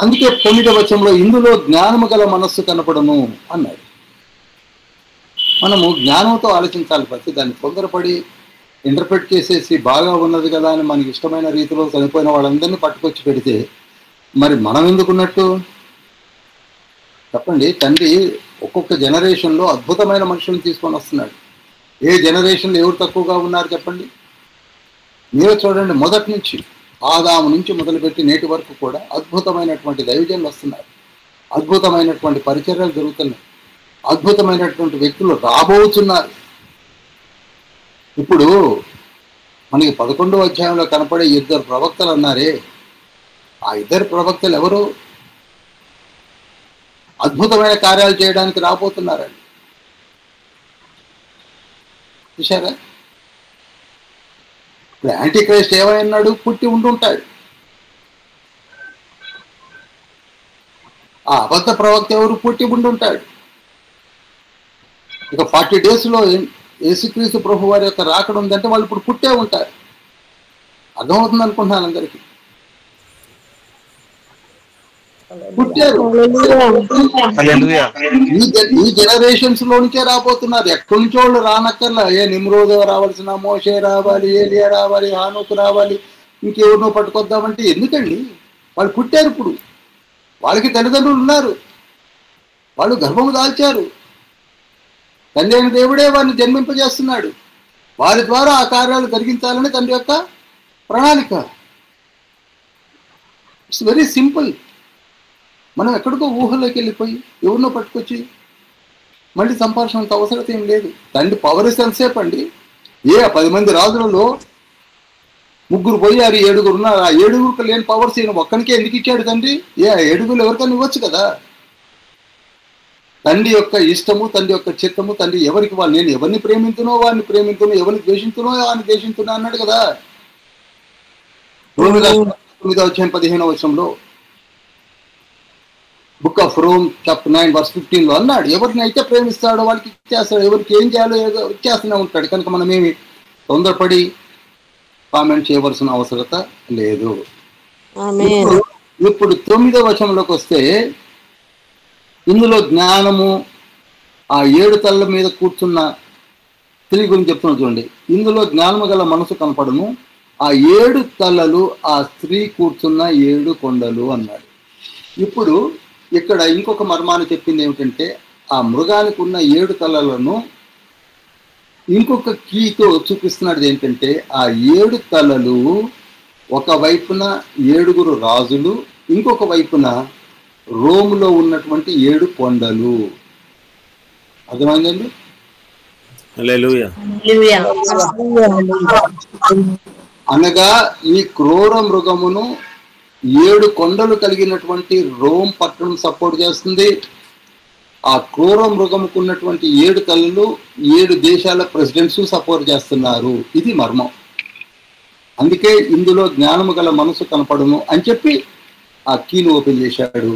అందుకే 9వ వచనంలో ఇందులో జ్ఞానము గల మనస్సు కనపడను అన్నాడు. మనము జ్ఞానంతో ఆలోచించాలి. ప్రతి దాన్ని తొందరపడి ఇంటర్ప్రిట్ చేసేసి బాగా ఉన్నది కదా అని మనకి ఇష్టమైన రీతిలో చనిపోయిన వాళ్ళందరినీ పట్టుకొచ్చి పెడితే మరి మనం ఎందుకున్నట్టు? చెప్పండి. తండ్రి ఒక్కొక్క జనరేషన్లో అద్భుతమైన మనుషులను తీసుకొని వస్తున్నాడు. ఏ జనరేషన్లో ఎవరు తక్కువగా ఉన్నారు చెప్పండి? మీరే చూడండి. మొదటి నుంచి ఆదాము నుంచి మొదలుపెట్టి నేటి వరకు కూడా అద్భుతమైనటువంటి దైవజనులు వస్తున్నారు. అద్భుతమైనటువంటి పరిచర్యలు జరుగుతున్నాయి. అద్భుతమైనటువంటి వ్యక్తులు రాబోతున్నారు. ఇప్పుడు మనకి 11వ అధ్యాయంలో కనపడే 2 ప్రవక్తలు అన్నారే, ఆ 2 ప్రవక్తలు ఎవరు? అద్భుతమైన కార్యాలు చేయడానికి రాబోతున్నారండి. చూశారా? ఇప్పుడు యాంటీక్రైస్ట్ ఏమైనాడు? పుట్టి ఉండుంటాడు. ఆ అబద్ధ ప్రవక్త ఎవరు? పుట్టి ఉండుంటాడు. ఇక 40 డేస్లో యేసుక్రీస్తు ప్రభు వారి యొక్క రాకడ ఉందంటే వాళ్ళు ఇప్పుడు పుట్టే ఉంటారు. అర్థమవుతుంది అనుకుంటున్నాను అందరికీ. పుట్టారు. ఈ జనరేషన్స్ లోనికే రాబోతున్నారు. ఎక్కడి నుంచో వాళ్ళు రానక్కర్లా. ఏ నిమ్రోదు రావాల్సిన, మోషే రావాలి, ఏలియా రావాలి, హానోకు రావాలి, ఇంకెవరినో పట్టుకొద్దామంటే ఎందుకండి? వాళ్ళు పుట్టారు. ఇప్పుడు వాళ్ళకి తల్లిదండ్రులు ఉన్నారు. వాళ్ళు గర్భము దాల్చారు. తండ్రి అయిన దేవుడే వారిని జన్మింపజేస్తున్నాడు. వారి ద్వారా ఆ కార్యాలు జరిగించాలని తండ్రి యొక్క ప్రణాళిక. It's very simple. మనం ఎక్కడికో ఊహల్లోకి వెళ్ళిపోయి ఎవరినో పట్టుకొచ్చి మళ్ళీ సంపాదించినంత అవసరం ఏం లేదు. తండ్రి పవర్ ఎంతసేపు అండి? 10 మంది రాజులలో ముగ్గురు పోయారు, ఏడుగురు ఉన్నారు. ఆ ఏడుగురికి లేని పవర్స్ ఈయన ఒక్కనికే ఎందుకు ఇచ్చాడు తండ్రి? ఏడుగురు ఎవరికైనా ఇవ్వచ్చు కదా. తండ్రి యొక్క ఇష్టము, తండ్రి యొక్క చిత్తము, తండ్రి ఎవరికి వాళ్ళు, నేను ఎవరిని ప్రేమించునో వాడిని ప్రేమించునో, ఎవరిని ద్వేషించునో వాడిని ద్వేషించునో అన్నాడు కదా. 9:15 బుక్ ఆఫ్ రోమ్ చాప్టర్ 9:15 అన్నాడు, ఎవరిని అయితే ప్రేమిస్తాడో వాళ్ళకి ఇచ్చేస్తాడు, ఎవరికి ఏం చేయాలో ఇచ్చేస్తూనే ఉంటాడు. కనుక మనమేమి తొందరపడి కామెంట్ చేయవలసిన అవసరత లేదు. ఇప్పుడు 9వ వచనంలోకి వస్తే, ఇందులో జ్ఞానము, ఆ 7 తలల మీద కూర్చున్న స్త్రీ గురించి చెప్తున్నా చూడండి. ఇందులో జ్ఞానము గల మనసు కనపడము, ఆ 7 తలలు ఆ స్త్రీ కూర్చున్న 7 కొండలు అన్నాడు. ఇప్పుడు ఇక్కడ ఇంకొక మర్మాన్ని చెప్పింది ఏమిటంటే, ఆ మృగానికి ఉన్న 7 తలలను ఇంకొక కీతో చూపిస్తున్నాడు. ఏంటంటే ఆ 7 తలలు ఒకవైపున 7 రాజులు, ఇంకొక వైపున రోములో ఉన్నటువంటి 7 కొండలు. అర్థమైందండి? హల్లెలూయా. అనగా ఈ క్రూర మృగమును 7 కొండలు కలిగినటువంటి రోమ్ పట్టణం సపోర్ట్ చేస్తుంది. ఆ క్రూర మృగముకు ఉన్నటువంటి 7 తలలు 7 దేశాల ప్రెసిడెంట్స్ సపోర్ట్ చేస్తున్నారు. ఇది మర్మం. అందుకే ఇందులో జ్ఞానము గల మనసు కనపడును అని చెప్పి ఆ కీని ఓపెన్ చేశాడు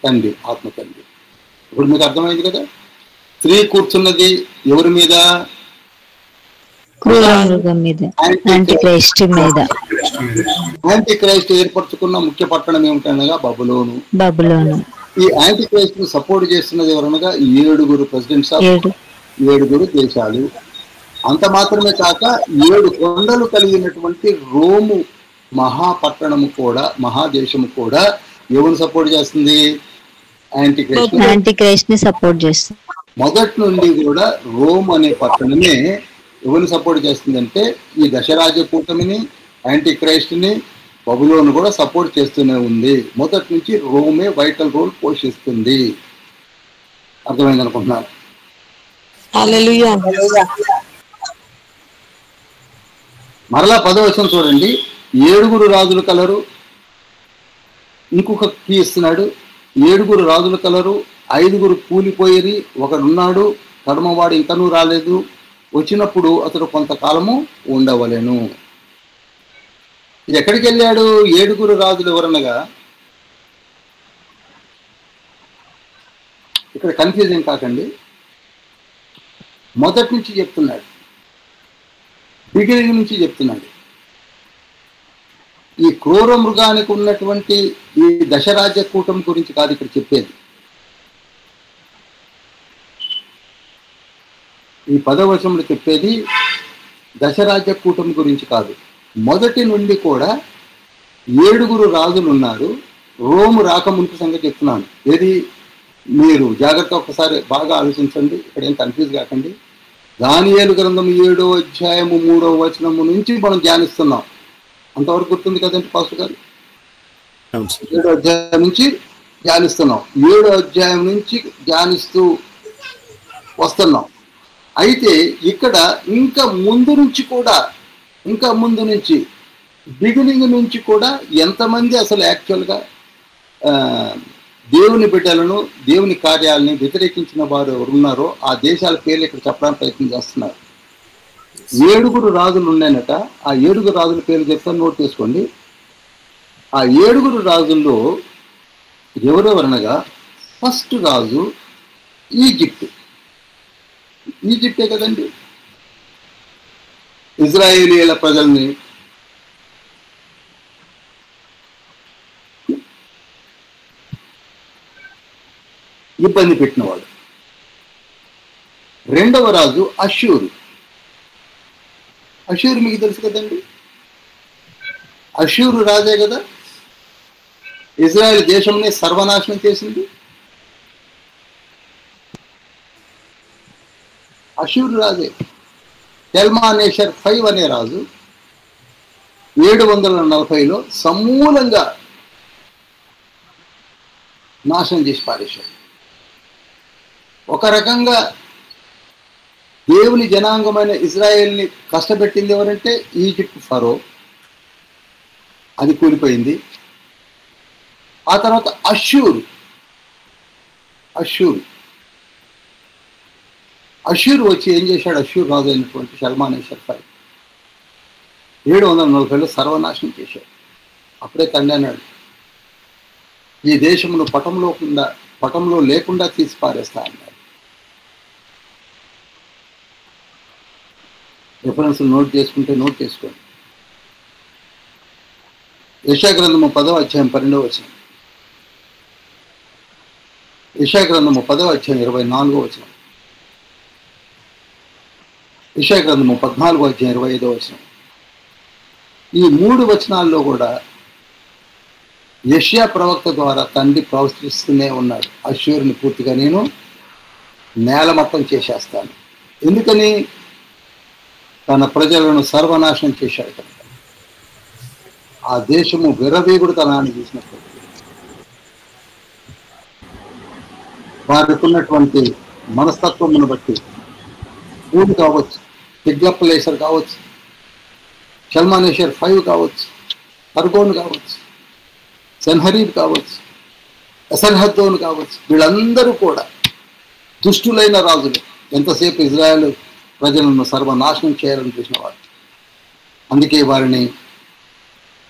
తండ్రి, ఆత్మ తండ్రి. ఇప్పుడు మీకు అర్థమైంది కదా. స్త్రీ కూర్చున్నది ఎవరి మీద? యాంటీ క్రైస్ట్ ఏర్పరచుకున్న ముఖ్య పట్టణం ఏమిటనగా బబులోను. ఈ యాంటీ క్రైస్ట్ ను సపోర్ట్ చేస్తున్నది ఎవరనగా 7 ప్రెసిడెంట్స్ ఆఫ్ 7 దేశాలు. అంత మాత్రమే కాక 7 కొండలు కలిగినటువంటి రోము మహాపట్టణము కూడా, మహాదేశము కూడా ఎవరిని సపోర్ట్ చేస్తుంది? యాంటీ క్రైస్ట్ ని సపోర్ట్ చేస్తుంది. మొదటి నుండి కూడా రోమ్ అనే పట్టణమే ఎవరిని సపోర్ట్ చేస్తుందంటే ఈ దశరాజ్య కూటమిని, యాంటీ క్రైస్ట్ ని, బబులోను కూడా సపోర్ట్ చేస్తూనే ఉంది. మొదటి నుంచి రోమే వైటల్ రోల్ పోషిస్తుంది. అర్థమైంది అనుకుంటున్నాను. మరలా 10వ వచనం చూడండి. 7 రాజులు కలరు, ఇంకొక కీ ఇస్తున్నాడు. 7 రాజులు కలరు, 5 కూలిపోయేరి, ఒకడున్నాడు, కడమవాడు ఇంకనూ రాలేదు, వచ్చినప్పుడు అతడు కొంతకాలము ఉండవలెను. ఇది ఎక్కడికి వెళ్ళాడు? 7 రాజులు ఎవరనగా, ఇక్కడ కన్ఫ్యూజన్ కాకండి, మొదటి నుంచి చెప్తున్నాడు, బిగినింగ్ నుంచి చెప్తున్నాడు. ఈ క్రూర మృగానికి ఉన్నటువంటి ఈ దశరాజ్య కూటమి గురించి కాదు ఇక్కడ చెప్పేది. ఈ 10వ వచనంలో చెప్పేది దశరాజ్య కూటమి గురించి కాదు. మొదటి నుండి కూడా 7 రాజులు ఉన్నారు. రోము రాకముందు సంగతి చెప్తున్నాను. ఏది మీరు జాగ్రత్త ఒకసారి బాగా ఆలోచించండి, ఇక్కడ ఏం కన్ఫ్యూజ్ కాకండి. దానియేలు గ్రంథం 7వ అధ్యాయము 3వ వచనము నుంచి మనం ధ్యానిస్తున్నాం. అంతవరకు గుర్తుంది కదండి పాస్టర్ గారు? 7వ అధ్యాయం నుంచి ధ్యానిస్తున్నాం. 7వ అధ్యాయం నుంచి ధ్యానిస్తూ వస్తున్నాం. అయితే ఇక్కడ ఇంకా ముందు నుంచి బిగినింగ్ నుంచి కూడా ఎంతమంది అసలు యాక్చువల్గా దేవుని బిడ్డలను, దేవుని కార్యాలని వ్యతిరేకించిన వారు ఎవరున్నారో ఆ దేశాల పేర్లు ఇక్కడ చెప్పడానికి ప్రయత్నం చేస్తున్నారు. 7 రాజులు ఉన్నాయనట. ఆ 7 రాజుల పేర్లు చెప్తాను, నోట్ చేసుకోండి. ఆ 7 రాజుల్లో ఎవరెవరనగా, ఫస్ట్ రాజు ఈజిప్టే కదండి. ఇజ్రాయేలీల ప్రజల్ని ఇబ్బంది పెట్టినవాడు. రెండవ రాజు అష్షూరు. అష్షూరు మీకు తెలుసు కదండి, అష్షూరు రాజే కదా ఇజ్రాయెల్ దేశంని సర్వనాశనం చేసింది. అష్షూరు రాజే. టెల్మానేషర్ 5 అనే రాజు 740లో సమూలంగా నాశనం చేసి పారేశాడు. ఒక రకంగా దేవుని జనాంగమైన ఇజ్రాయెల్ని కష్టపెట్టింది ఎవరంటే ఈజిప్ట్ ఫరో. అది కూలిపోయింది. ఆ తర్వాత అష్షూర్ వచ్చి ఏం చేశాడు? అష్షూర్ రాజు అయినటువంటి షల్మానేషర్ 740లో సర్వనాశనం చేశాడు. అప్పుడే తండ్రి అన్నాడు, ఈ దేశమును పటంలో లేకుండా తీసి పారేస్తా అన్నాడు. రిఫరెన్స్ నోట్ చేసుకోండి. యెషయా గ్రంథము 10వ అధ్యాయం 12వ వచనం, యెషయా గ్రంథము 10వ అధ్యాయం 24వ వచనం, యెషయా గ్రంథము 14వ అధ్యాయం 25వ వచనం. ఈ 3 వచనాల్లో కూడా యెషయా ప్రవక్త ద్వారా తండ్రి ప్రవచిస్తూనే ఉన్నాడు, అష్షూరుని పూర్తిగా నేను నేలమట్టం చేసేస్తాను. ఎందుకని? తన ప్రజలను సర్వనాశనం చేశాడు కనుక. ఆ దేశము విర్రవీగుడుతనాన్ని చూసినప్పుడు వారికి ఉన్నటువంటి మనస్తత్వమును బట్టి ఊరు కావచ్చు, తిగ్లప్పలేసర్ కావచ్చు, షల్మానేషర్ 5 కావచ్చు, హర్గోన్ కావచ్చు, సెన్హరీబ్ కావచ్చు, ఎసర్హద్దోన్ కావచ్చు, వీళ్ళందరూ కూడా దుష్టులైన రాజులు. ఎంతసేపు ఇజ్రాయెల్ ప్రజలను సర్వనాశనం చేయాలని చూసిన వారు. అందుకే వారిని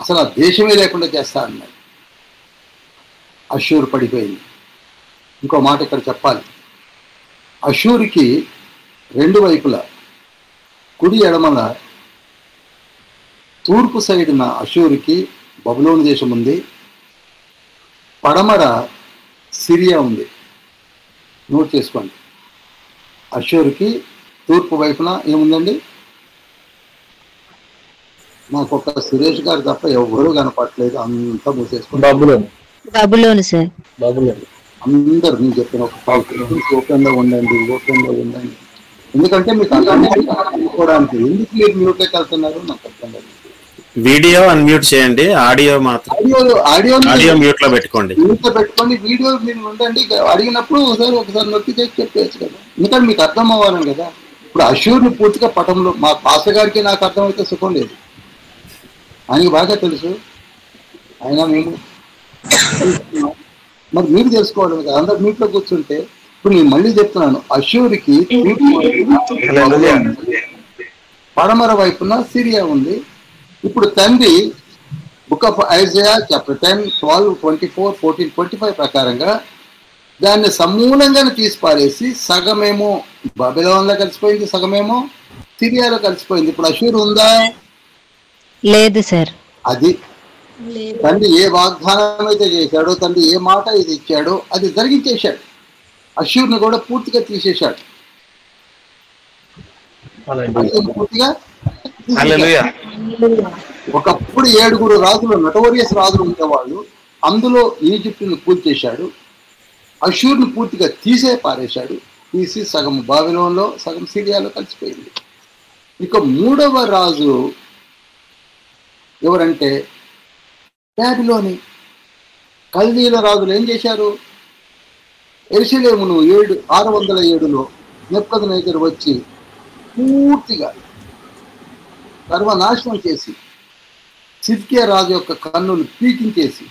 అసలు ఆ దేశమే లేకుండా చేస్తా అన్నాడు. అష్షూరు పడిపోయింది. ఇంకో మాట ఇక్కడ చెప్పాలి. అష్షూరుకి 2 వైపులా, కుడి ఎడమల తూర్పు సైడున అష్షూరుకి బబులోను దేశం ఉంది, పడమర సిరియా ఉంది. నోట్ చేసుకోండి. అష్షూరుకి తూర్పు వైపున ఏముందండి? నాకు ఒక సురేష్ గారు తప్ప ఎవరు కనపడలేదు, అంతా మూసేసుకోండి. బబులోను సార్. అందరు నేను చెప్పిన ఒక 5 సెకండ్స్ ఓపెన్లో ఉండండి. ఎందుకంటే మీకు అనుకోవడానికి ఎందుకు మీరు మ్యూట్లోకి వెళ్తున్నారు నాకు అర్థం కాదు. వీడియో అన్మ్యూట్ చేయండి, ఆడియో మాత్రం ఆడియో మ్యూట్ లో పెట్టుకోండి. వీడియో మీరు ఉండండి. అడిగినప్పుడు ఒకసారి నొక్కి చేసి చెప్పేయచ్చు కదా, ఎందుకంటే మీకు అర్థం అవ్వాలని కదా. ఇప్పుడు అష్షూర్ని పూర్తిగా పటంలో, మా పాస్టర్ గారికి నాకు అర్థమైతే సుఖం లేదు, ఆయనకి బాగా తెలుసు. అయినా మేము మరి మీరు తెలుసుకోవాలి కదా, అందరు మీట్లో కూర్చుంటే. ఇప్పుడు నేను మళ్ళీ చెప్తున్నాను, అష్షూరుకి పడమర వైపున సిరియా ఉంది. ఇప్పుడు తండ్రి బుక్ ఆఫ్ ఐజయా చాప్టర్ 10, 12, 24, 14, 25 ప్రకారంగా దాన్ని సమూలంగా తీసి పారేసి సగమేమో బబిలోన్లో కలిసిపోయింది, సగమేమో సిరియాలో కలిసిపోయింది. ఇప్పుడు అష్షూరు ఉందా? లేదు సార్. అది తండ్రి ఏ వాగ్దానం అయితే చేశాడో, తండ్రి ఏ మాట ఇది ఇచ్చాడో అది జరిగించేశాడు. అష్షూరుని కూడా పూర్తిగా తీసేశాడు. పూర్తిగా ఒకప్పుడు 7 రాజులు, నటోరియస్ రాజులు ఉండేవాళ్ళు. అందులో ఈజిప్టును కూల్చేశాడు. అష్షూరుని పూర్తిగా తీసే పారేశాడు. తీసి సగం బాబిలోన్లో, సగం సిరియాలో కలిసిపోయింది. ఇక 3వ రాజు ఎవరంటే బాబిలోని. కల్దీల రాజులు ఏం చేశారు? యెరూషలేమును 607లో నెబుకద్నెజరు వచ్చి పూర్తిగా సర్వనాశనం చేసి సిద్కియా రాజు యొక్క కన్నులు పీకించేసి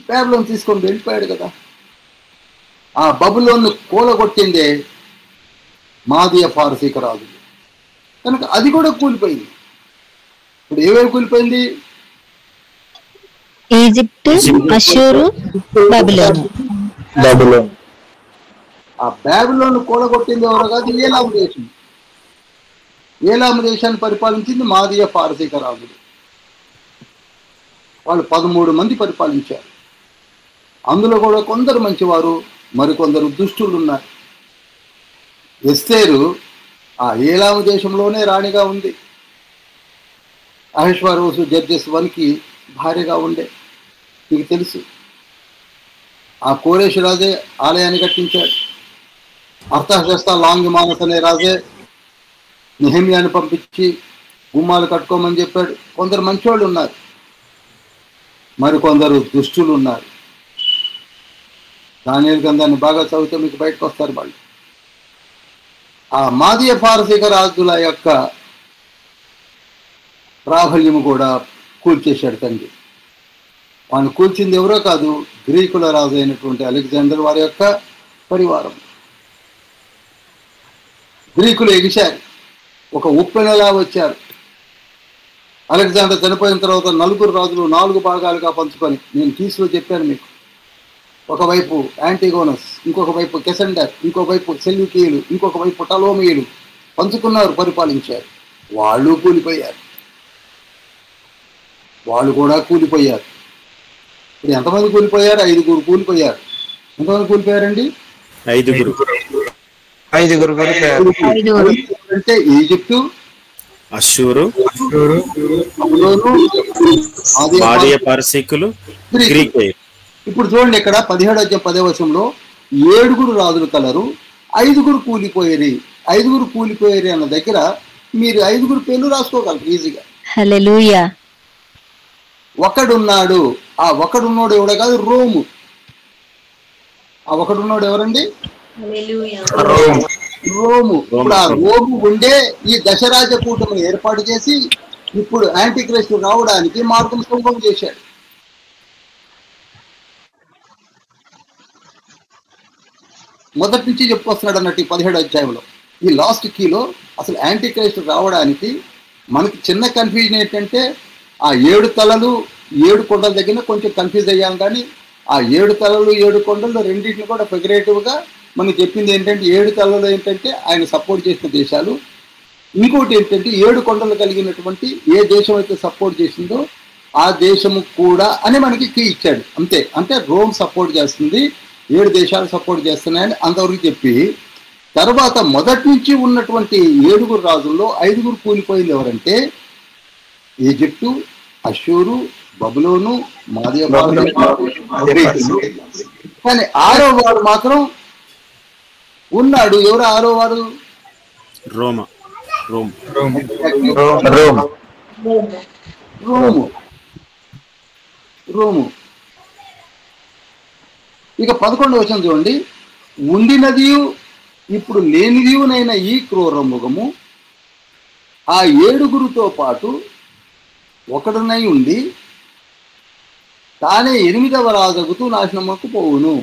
బాబిలోను తీసుకొని వెళ్ళిపోయాడు కదా. ఆ బబులోను కూలగొట్టిందే మాదియా పారసీక రాజులు కనుక అది కూడా కూలిపోయింది. ఇప్పుడు ఏవేవి కూలిపోయింది? ఈజిప్ట్, అష్షూరు, బబులోను. ఆ బాబిలోను కూలగొట్టింది ఎవరో కాదు, ఏలాము దేశం. ఏలాము దేశాన్ని పరిపాలించింది మాదియా పారసీక రాజులు. వాళ్ళు 13 మంది పరిపాలించారు. అందులో కూడా కొందరు మంచివారు, మరికొందరు దుష్టులు ఉన్నారు. ఎస్తేరు ఆ ఏలాము దేశంలోనే రాణిగా ఉంది. అహష్వేరోషు జడ్జెస్ 1కి భార్యగా ఉండే, మీకు తెలుసు. ఆ కోరేషు రాజే ఆలయాన్ని కట్టించాడు. అర్థశాస్త్ర లాంగిమానస్ అనే రాజే నెహెమ్యాను పంపించి గుమ్మాలు కట్టుకోమని చెప్పాడు. కొందరు మంచోళ్ళు ఉన్నారు, మరికొందరు దుష్టులు ఉన్నారు. దానియేలు గ్రంథాన్ని బాగా చదివితే మీకు బయటకు వస్తారు వాళ్ళు. ఆ మాదియా పారసీక రాజుల యొక్క ప్రాబల్యము కూడా కూల్చేశాడు తండ్రి. వాడిని కూల్చింది ఎవరో కాదు, గ్రీకుల రాజు అయినటువంటి అలెగ్జాండర్ వారి యొక్క పరివారం. గ్రీకులు ఎగిశారు, ఒక ఉప్పెనలా వచ్చారు. అలెగ్జాండర్ చనిపోయిన తర్వాత 4 రాజులు 4 భాగాలుగా పంచుకొని, నేను తీసులో చెప్పాను మీకు, ఒకవైపు యాంటిగోనస్, ఇంకొక వైపు కెసెండర్, ఇంకొక వైపు సెల్యూకీయులు, ఇంకొక వైపు టలోమీయులు పంచుకున్నారు, పరిపాలించారు. వాళ్ళు కూలిపోయారు, వాళ్ళు కూడా కూలిపోయారు. ఇప్పుడు ఎంతమంది కూలిపోయారు? 5 కూలిపోయారు. ఎంతమంది కూలిపోయారండి? 5 అంటే ఈజిప్టు, అష్షూరు, పారసీకులు, గ్రీకులు. ఇప్పుడు చూడండి, ఇక్కడ 17-10 7 రాజులు కలరు, 5 కూలిపోయేరి. 5 కూలిపోయేరి అన్న దగ్గర మీరు 5 పేర్లు రాసుకోగలరు ఈజీగా. హల్లెలూయా. ఒకడున్నాడు, ఆ ఒకడున్నాడు ఎవడో కాదు, రోము. ఆ ఒకడున్నాడు ఎవరండి? రోము. ఇప్పుడు ఆ రోము ఉండే ఈ దశరాజ కూటమిని ఏర్పాటు చేసి ఇప్పుడు యాంటీక్రైస్ట్ రావడానికి మార్గం సులభం చేశాడు. మొదటి నుంచి చెప్పుకొస్తున్నాడు అన్నట్టు 17 ఈ లాస్ట్ కీలో అసలు యాంటీక్రైస్ట్ రావడానికి మనకి చిన్న కన్ఫ్యూజన్ ఏంటంటే, ఆ 7 తలలు 7 కొండల దగ్గర కొంచెం కన్ఫ్యూజ్ అయ్యాం. కానీ ఆ 7 తలలు 7 కొండలు రెండింటిని కూడా ఫిగరేటివ్గా మనకి చెప్పింది ఏంటంటే, 7 తలలు ఏంటంటే ఆయన సపోర్ట్ చేసిన దేశాలు, ఇంకోటి ఏంటంటే 7 కొండలు కలిగినటువంటి ఏ దేశం అయితే సపోర్ట్ చేసిందో ఆ దేశము కూడా అని మనకి కీ ఇచ్చాడు. అంతే. అంటే రోమ్ సపోర్ట్ చేస్తుంది, 7 దేశాలు సపోర్ట్ చేస్తున్నాయని అంతవరకు చెప్పి, తర్వాత మొదటి నుంచి ఉన్నటువంటి 7 రాజుల్లో 5 కూలిపోయింది ఎవరంటే ఈజిప్టు, అష్షూరు, బబులోను, మాదియా. కానీ 6వ వాడు మాత్రం ఉన్నాడు. ఎవరు 6వ వాడు? రోము. ఇక 11 చూడండి. ఉండినదియు ఇప్పుడు లేనిదియునైన ఈ క్రూర మృగము ఆ 7 పాటు ఒకడునై ఉండి తానే 8వ రాజగుతూ నాశనముకు పోవును.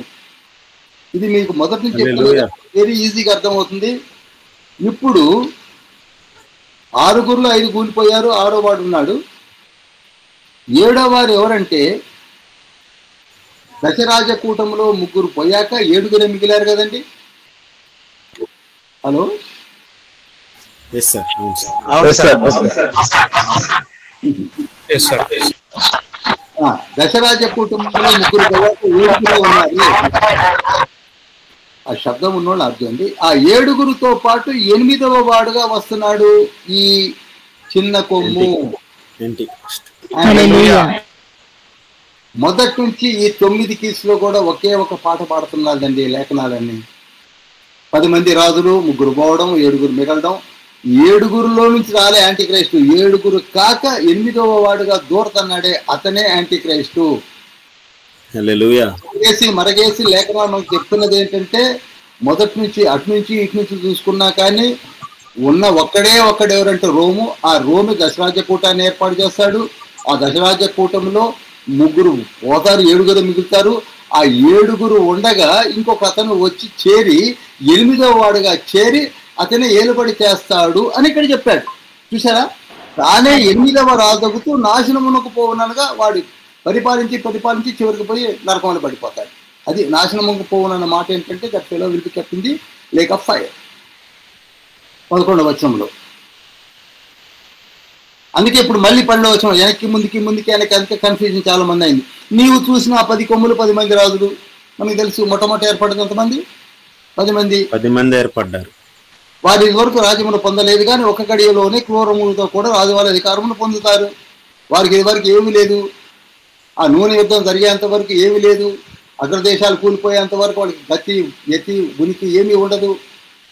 ఇది మీకు మొదటి నుంచి వెరీ ఈజీగా అర్థమవుతుంది. ఇప్పుడు 6 5 కూలిపోయారు, 6వ వాడు ఉన్నాడు. 7వ వారు ఎవరంటే దశరాజ కూటమిలో 3 పోయాక 7 మిగిలారు కదండి. హలో, దశరాజ కూటమిలో 3 పోయాక 7 ఉన్నారు. ఆ శబ్దం ఉన్నోళ్ళు అర్థండి. ఆ 7 పాటు 8వ వాడుగా వస్తున్నాడు ఈ చిన్న కొమ్ము. మొదటి నుంచి ఈ 9 కీస్లో కూడా ఒకే ఒక పాట పాడుతున్నాడండి లేఖనాలన్నీ. 10 మంది రాజులు, 3 పోవడం, 7 మిగలడం. 7లో నుంచి రాలే యాంటీక్రైస్టు. 7 కాక 8వ వాడుగా దూరతన్నాడే అతనే యాంటీక్రైస్టు. మరగేసి లేఖనాలు మనకు చెప్తున్నది ఏంటంటే, మొదటి నుంచి అటు నుంచి ఇటు నుంచి చూసుకున్నా కానీ ఉన్న ఒక్కడు ఎవరంటే రోము. ఆ రోము దశరాజ కూటాన్ని ఏర్పాటు చేస్తాడు. ఆ దశరాజ కూటమిలో 3 పోతారు, 7 మిగులుతారు. ఆ 7 ఉండగా ఇంకొక అతను వచ్చి చేరి 8వ వాడుగా చేరి అతనే ఏలుబడి చేస్తాడు అని ఇక్కడ చెప్పాడు. చూసారా? తానే 8వ రాజగుతూ నాశనమునకు పోవునగా వాడు పరిపాలించి చివరికి పోయి నరకంలో పడిపోతాడు. అది నాశనమునకు పోవునన్న మాట ఏంటంటే, that fellow will be kept in the lake of fire. 11 అందుకే ఇప్పుడు మళ్ళీ 12 వెనక్కి ముందుకి వెనక్కి అంతే కన్ఫ్యూజన్ చాలా మంది అయింది. నీవు చూసిన 10 కొమ్ములు 10 మంది రాజులు మనకు తెలుసు. మొట్టమొదటి ఏర్పడింది ఎంతమంది? 10 మంది ఏర్పడ్డారు. వారి వరకు రాజ్యమును పొందలేదు, కానీ ఒక గడియలోనే క్రూరములతో కూడా రాజువారి అధికారమును పొందుతారు. వారికి ఇదివరకు ఏమీ లేదు. ఆ నూనె యుద్ధం జరిగేంత వరకు ఏమీ లేదు. అగ్రదేశాలు కూలిపోయేంత వరకు వాళ్ళకి గతి ఎత్తి ఉనికి ఏమీ ఉండదు.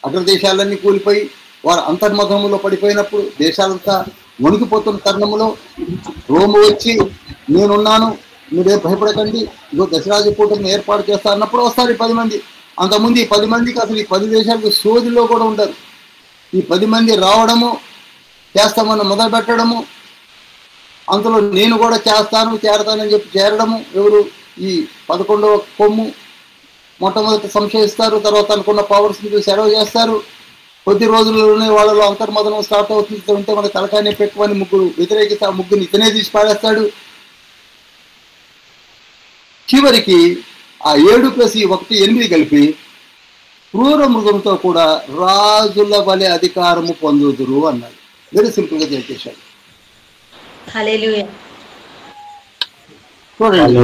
అగ్రదేశాలన్నీ కూలిపోయి వారు అంతర్మధములో పడిపోయినప్పుడు దేశాలంతా వణికిపోతున్న తరుణంలో రోము వచ్చి నేనున్నాను, మీరే భయపడకండి, ఇదో దశరాజ కూటమిని ఏర్పాటు చేస్తా అన్నప్పుడు వస్తారు ఈ 10 మంది. అంతకుముందు ఈ 10 మందికి అసలు ఈ 10 దేశాలకు సోదిలో కూడా ఉండరు. ఈ 10 మంది రావడము, చేస్తామని మొదలు పెట్టడము, అందులో నేను కూడా చేరతానని చెప్పి చేరడము. ఎవరు? ఈ 11వ కొమ్ము మొట్టమొదటి సంశయిస్తారు, తర్వాత అనుకున్న పవర్స్ని చూసి సెలవు చేస్తారు. కొద్ది రోజుల్లోనే వాళ్ళలో అంతర్మదనం స్టార్ట్ అవుతుంది. ఉంటే మన తలకాయనే పెట్టుకొని ముగ్గురు వ్యతిరేకిత, ముగ్గురిని ఇతనే తీసి పాడేస్తాడు. చివరికి ఆ 7+1 కలిపి క్రూర మృగంతో కూడా రాజుల వలె అధికారము పొందుదురు అన్నాడు. వెరీ సింపుల్ గా చేసేశాడు. చూడండి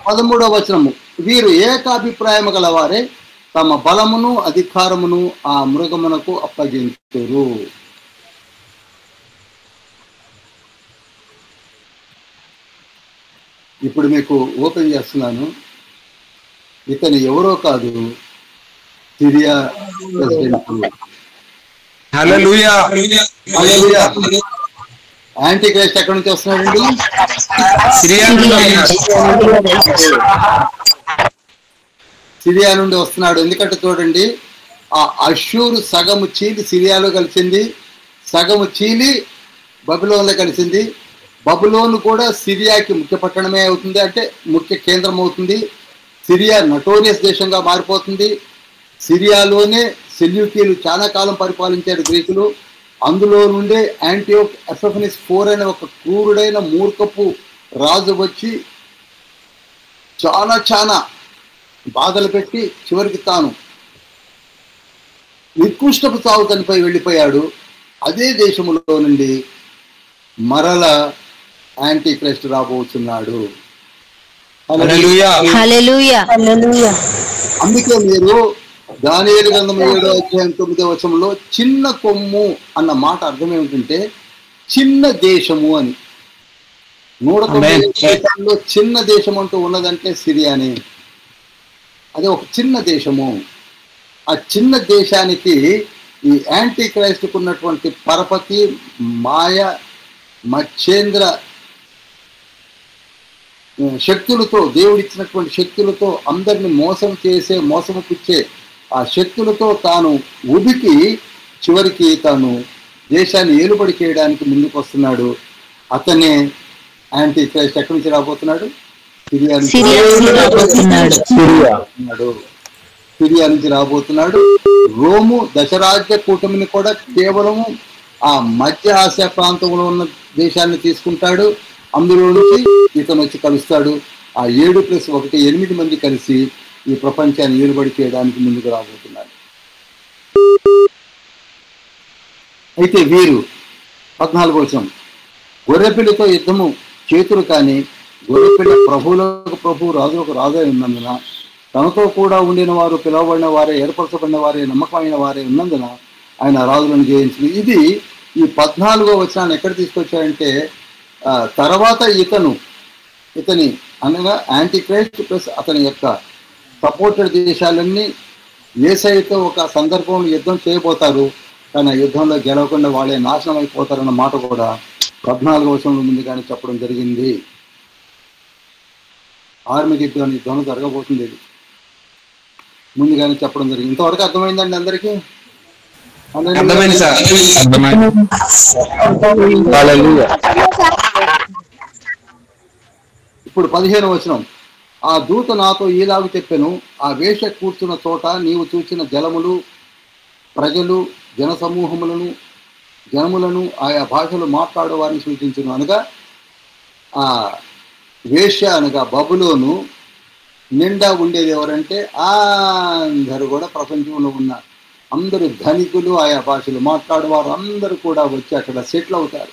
13వ వచనము, వీరు ఏకాభిప్రాయము గలవారే తమ బలమును అధికారమును ఆ మృగమునకు అప్పగించురు. ఇప్పుడు మీకు ఓపెన్ చేస్తున్నాను. ఇతను ఎవరో కాదు, సిరియా ప్రెసిడెంట్. హల్లెలూయా. యాంటీ క్రైస్ట్ ఎక్కడి నుంచి వస్తున్నాడండి? సిరియా నుండి వస్తున్నాడు. ఎందుకంటే చూడండి, ఆ అష్షూరు సగము చీలి సిరియాలో కలిసింది, సగము చీలి బబులోన్లో కలిసింది. బబులోను కూడా సిరియాకి ముఖ్య పట్టణమే అవుతుంది, అంటే ముఖ్య కేంద్రం అవుతుంది. సిరియా నటోరియస్ దేశంగా మారిపోతుంది. సిరియాలోనే సెల్యూకీలు చాలా కాలం పరిపాలించారు గ్రీకులు. అందులో నుండే యాంటియోక్ ఎపిఫనీస్ IV అనే ఒక క్రూరుడైన మూర్ఖపు రాజు వచ్చి చాలా బాధలు పెట్టి చివరికి తాను నికృష్టపు చావు చనిపోయి వెళ్ళిపోయాడు. అదే దేశంలో నుండి మరల యాంటీ క్రైస్ట్ రాబోతున్నాడు. అందుకే మీరు దానియేలు గ్రంథం 7వ అధ్యాయం 9వ వచనంలో చిన్న కొమ్ము అన్న మాట అర్థం ఏమిటంటే చిన్న దేశము అని. 190 దేశాల్లో చిన్న దేశం అంటూ ఉన్నదంటే సిరియానే. అదే ఒక చిన్న దేశము. ఆ చిన్న దేశానికి ఈ యాంటీ క్రైస్ట్కు ఉన్నటువంటి పరపతి, మాయ, మత్స్యేంద్ర శక్తులతో, దేవుడిచ్చినటువంటి శక్తులతో అందరిని మోసం చేసే, మోసముపిచ్చే ఆ శక్తులతో తాను ఉబికి చివరికి తాను దేశాన్ని ఏలుబడి చేయడానికి ముందుకు వస్తున్నాడు. అతనే యాంటీ క్రైస్ట్. ఎక్కడి నుంచి రాబోతున్నాడు? సిరియా నుంచి రాబోతున్నాడు. రోము దశరాజ్య కూటమిని కూడా కేవలము ఆ మధ్య ఆసియా ప్రాంతంలో ఉన్న దేశాన్ని తీసుకుంటాడు. అందులో నుంచి ఇతను వచ్చి కలుస్తాడు. ఆ 7+1 8 మంది కలిసి ఈ ప్రపంచాన్ని ఏలుబడి చేయడానికి ముందుకు రాబోతున్నారు. అయితే వీరు 14వ వచనం, గొర్రెపిల్లతో యుద్ధము చేతులు కానీ గొర్రెపిల్ల ప్రభువులకు ప్రభు, రాజులకు రాజు ఉన్నందున తనతో కూడా ఉండిన వారు, పిలువబడిన వారే, ఏర్పరచబడిన వారే, నమ్మకమైన వారే ఉన్నందున ఆయన రాజులను జయించింది. ఇది ఈ 14వ వచనాన్ని ఎక్కడ తీసుకొచ్చారంటే తర్వాత ఇతని అనగా యాంటీ క్రైస్ట్ ప్లస్ అతని యొక్క సపోర్టెడ్ దేశాలన్నీ యేసయ్యతో ఒక సందర్భంలో యుద్ధం చేయబోతారు. కానీ ఆ యుద్ధంలో గెలవకుండా వాళ్ళే నాశనం అయిపోతారన్న మాట కూడా 14వ వచనంలో ముందుగానే చెప్పడం జరిగింది. ఆర్మగెద్దోన్ అనే యుద్ధం జరగబోతుంది, ఇది ముందుగానే చెప్పడం జరిగింది. ఇంతవరకు అర్థమైందండి అందరికీ? ఇప్పుడు 15వ వచనం, ఆ దూత నాతో ఈలాగు చెప్పెను, ఆ వేష కూర్చున్న చోట నీవు చూచిన జలములు, ప్రజలు, జనములను ఆయా భాషలు మాట్లాడే వారిని సూచించును. అనగా ఆ వేష అనగా బబులోను నిండా ఉండేది ఎవరంటే అందరూ కూడా ప్రపంచంలో ఉన్న అందరూ ధనికులు, ఆయా భాషలు మాట్లాడేవారు అందరూ కూడా వచ్చి అక్కడ సెటిల్ అవుతారు.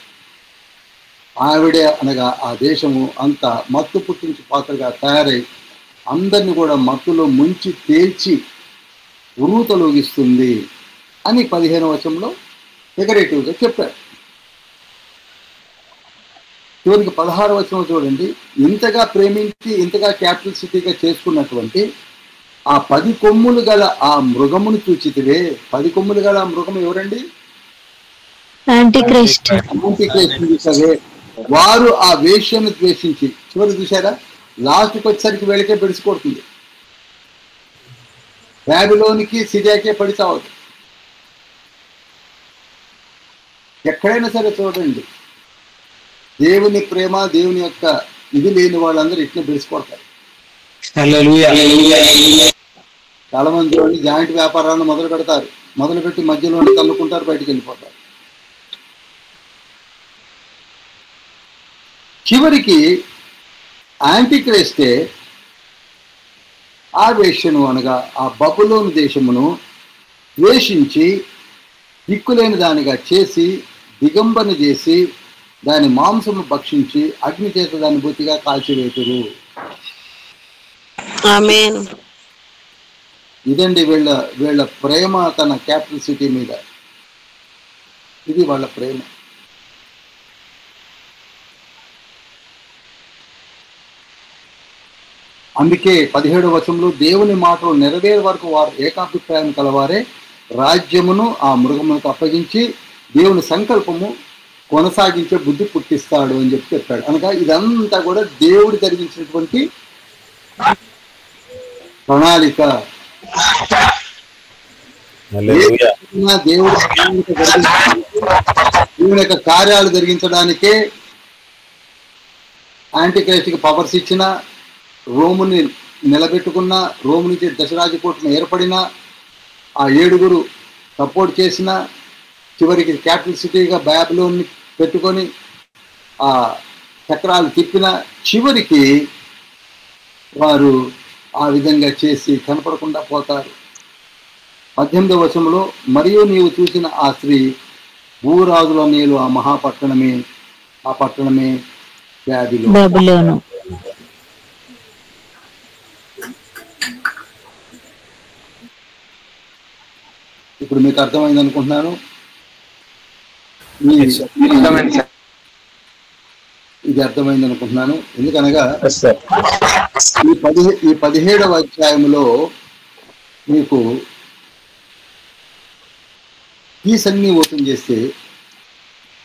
ఆవిడే అనగా ఆ దేశము అంతా మత్తు పుట్టించి పాత్రగా తయారై అందరిని కూడా మత్తులో ముంచి తేల్చి ఉరుతలోగిస్తుంది అని 15వ వచనంలో ఫిగరేటివ్గా చెప్పారు. చివరికి 16వ వచనం చూడండి, ఇంతగా ప్రేమించి ఇంతగా క్యాపిటల్ సిటీగా చేసుకున్నటువంటి ఆ 10 కొమ్ములు గల ఆ మృగమును చూచితివే. 10 కొమ్ములు గల ఆ మృగం ఎవరండి? యాంటిక్రైస్ట్. చూసావే, వారు ఆ వేశ్యను ద్వేషించి, చివరి చూసారా, లాస్ట్కి వచ్చేసరికి వీళ్ళకే పెడిసికొడుతుంది. బాబిలోనికి సిరియాకే పడిచావదు. ఎక్కడైనా సరే చూడండి, దేవుని ప్రేమ, దేవుని యొక్క ఇది లేని వాళ్ళందరూ ఇట్లా బెడిసిపోతారు. హల్లెలూయా. చాలా మంది జాయింట్ వ్యాపారాన్ని మొదలు పెడతారు, మొదలుపెట్టి మధ్యలో తన్నుకుంటారు, బయటికి వెళ్ళిపోతారు. చివరికి యాంటిక్రైస్టే ఆ వేష్యను అనగా ఆ బబులోను దేశమును ద్వేషించి దిక్కులేని దానిగా చేసి దిగంబరణ చేసి దాని మాంసము భక్షించి అగ్ని చేత దాని బొత్తిగా కాల్చివేతురు. ఆమేన్. ఇదండి వీళ్ళ ప్రేమ తన క్యాపిటల్ సిటీ మీద. ఇది వాళ్ళ ప్రేమ. అందుకే 17వ వచనంలో దేవుని మాటలు నెరవేరే వరకు వారు ఏకాభిప్రాయం కలవారే రాజ్యమును ఆ మృగమునకు అప్పగించి దేవుని సంకల్పము కొనసాగించే బుద్ధి పుట్టిస్తాడు అని చెప్పాడు. అనగా ఇదంతా కూడా దేవుడు జరిగించినటువంటి ప్రణాళిక. దేవుని యొక్క కార్యాలు జరిగించడానికే యాంటిక్రైస్ట్కి పవర్స్ ఇచ్చిన, రోముని నిలబెట్టుకున్న, రోము నుంచి దశరాజకోటను ఏర్పడిన, ఆ 7 సపోర్ట్ చేసిన, చివరికి క్యాపిటల్ సిటీగా బాబిలోన్ని పెట్టుకొని ఆ చక్రాలు తిప్పిన, చివరికి వారు ఆ విధంగా చేసి కనపడకుండా పోతారు. 18వ వచనంలో మరియు నీవు చూసిన ఆ స్త్రీ భూరాజుల నీళ్ళు ఆ మహాపట్టణమే, ఆ పట్టణమే బబులోను. ఇప్పుడు మీకు అర్థమైంది అనుకుంటున్నాను. ఇది అర్థమైంది అనుకుంటున్నాను. ఎందుకనగా ఈ 17వ అధ్యాయంలో మీకు కీస్ అన్ని ఓపెన్ చేస్తే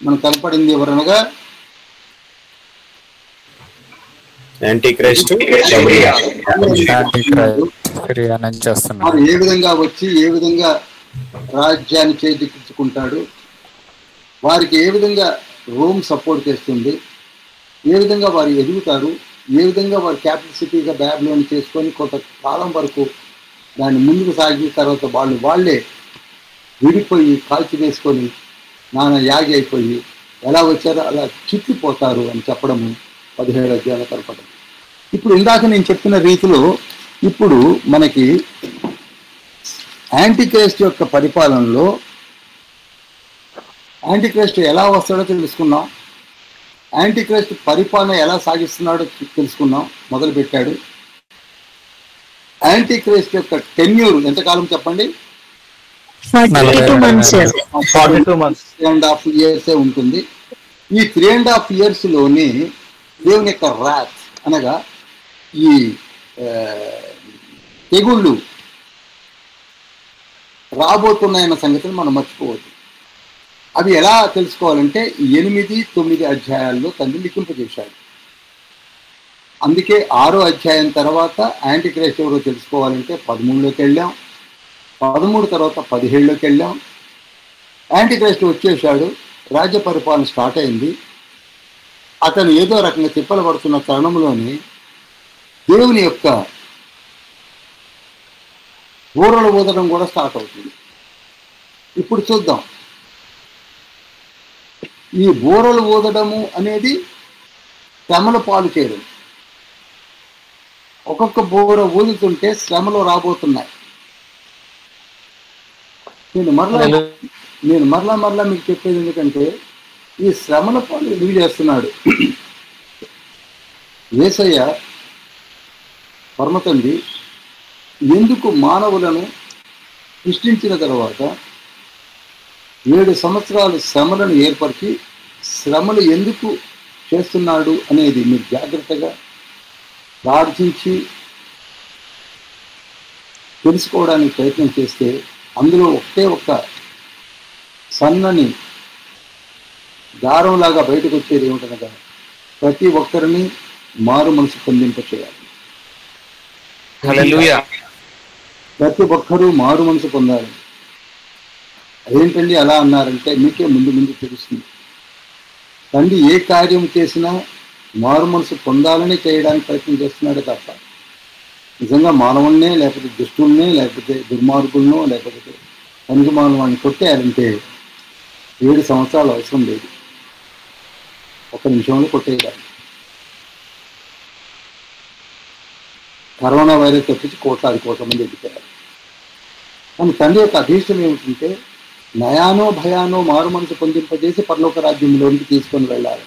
మనకు కనపడింది ఎవరనగా యాంటిక్రైస్ట్ ఏ విధంగా వచ్చి ఏ విధంగా రాజ్యాన్ని చేజిక్కించుకుంటాడు, వారికి ఏ విధంగా రోమ్ సపోర్ట్ చేస్తుంది, ఏ విధంగా వారు ఎదుగుతారు, ఏ విధంగా వారు క్యాపిటల్ సిటీగా బాబిలోన్ చేసుకొని కొంతకాలం వరకు దాన్ని ముందుకు సాగి తర్వాత వాళ్ళే విడిపోయి కాల్చి వేసుకొని నానా యాగి అయిపోయి ఎలా వచ్చారో అలా చిక్కిపోతారు అని చెప్పడము 17వ అధ్యాయంలో కనపడదు. ఇప్పుడు ఇందాక నేను చెప్పిన రీతిలో ఇప్పుడు మనకి యాంటిక్రైస్ట్ యొక్క పరిపాలనలో యాంటిక్రైస్ట్ ఎలా వస్తాడో తెలుసుకున్నాం. యాంటిక్రైస్ట్ పరిపాలన ఎలా సాగిస్తున్నాడో తెలుసుకున్నాం, మొదలుపెట్టాడు. యాంటిక్రైస్ట్ యొక్క టెన్యూర్ ఎంతకాలం చెప్పండి? 42 months. 3.5 years ఉంటుంది. ఈ 3.5 years లోనే దేవుని యొక్క రాత్ అనగా ఈ తెగుళ్ళు రాబోతున్నాయన్న సంగతిని మనం మర్చిపోవద్దు. అవి ఎలా తెలుసుకోవాలంటే 8, 9 అధ్యాయాల్లో తండ్రి లిఖింపజేశాడు. అందుకే 6వ అధ్యాయం తర్వాత యాంటిక్రైస్ట్ ఎవరో తెలుసుకోవాలంటే 13లోకి వెళ్ళాం, 13 తర్వాత 17లోకి వెళ్ళాం. యాంటిక్రైస్ట్ వచ్చేసాడు, రాజ్య పరిపాలన స్టార్ట్ అయింది. అతను ఏదో రకంగా తిప్పలు పడుతున్న తరుణంలోనే దేవుని యొక్క బూరలు ఊదడం కూడా స్టార్ట్ అవుతుంది. ఇప్పుడు చూద్దాం. ఈ బూరలు ఊదడము అనేది శ్రమల పాలు చేయడం. ఒక్కొక్క బూర ఊదుతుంటే శ్రమలు రాబోతున్నాయి. నేను మరలా మీకు చెప్పేది ఎందుకంటే ఈ శ్రమల పాలు ఎందుకు చేస్తున్నాడు? యేసయ్య పరమతండ్రి ఎందుకు మానవులను సృష్టించిన తర్వాత 7 సంవత్సరాలు శ్రమలను ఏర్పరిచి శ్రమలు ఎందుకు చేస్తున్నాడు అనేది మీరు జాగ్రత్తగా ఆలోచించి తెలుసుకోవడానికి ప్రయత్నం చేస్తే అందులో ఒక్క సన్నని దారంలాగా బయటకు వచ్చేది ఏమిటనగా ప్రతి ఒక్కరిని మారు మనసు పొందింప చేయాలి. ప్రతి ఒక్కరూ మారు మనసు పొందాలి. అదేంటండి అలా అన్నారంటే మీకే ముందు తెలుస్తుంది. తండ్రి ఏ కార్యం చేసినా మారు మనసు పొందాలని చేయడానికి ప్రయత్నం చేస్తున్నాడే తప్ప నిజంగా మానవుల్నే లేకపోతే దుష్టుల్నే లేకపోతే దుర్మార్గులనో లేకపోతే పనికి మానవాన్ని కొట్టేయాలంటే 7 సంవత్సరాలు అవసరం లేదు, 1 నిమిషంలో కొట్టేయడానికి. కరోనా వైరస్ తప్పించి కోట్ల మంది ఎదిగారు. కానీ తండ్రి యొక్క అభీష్టం ఏమిటంటే నయానో భయానో మారు మనసు పొందింపజేసి పరలోక రాజ్యంలోనికి తీసుకొని వెళ్ళాలి.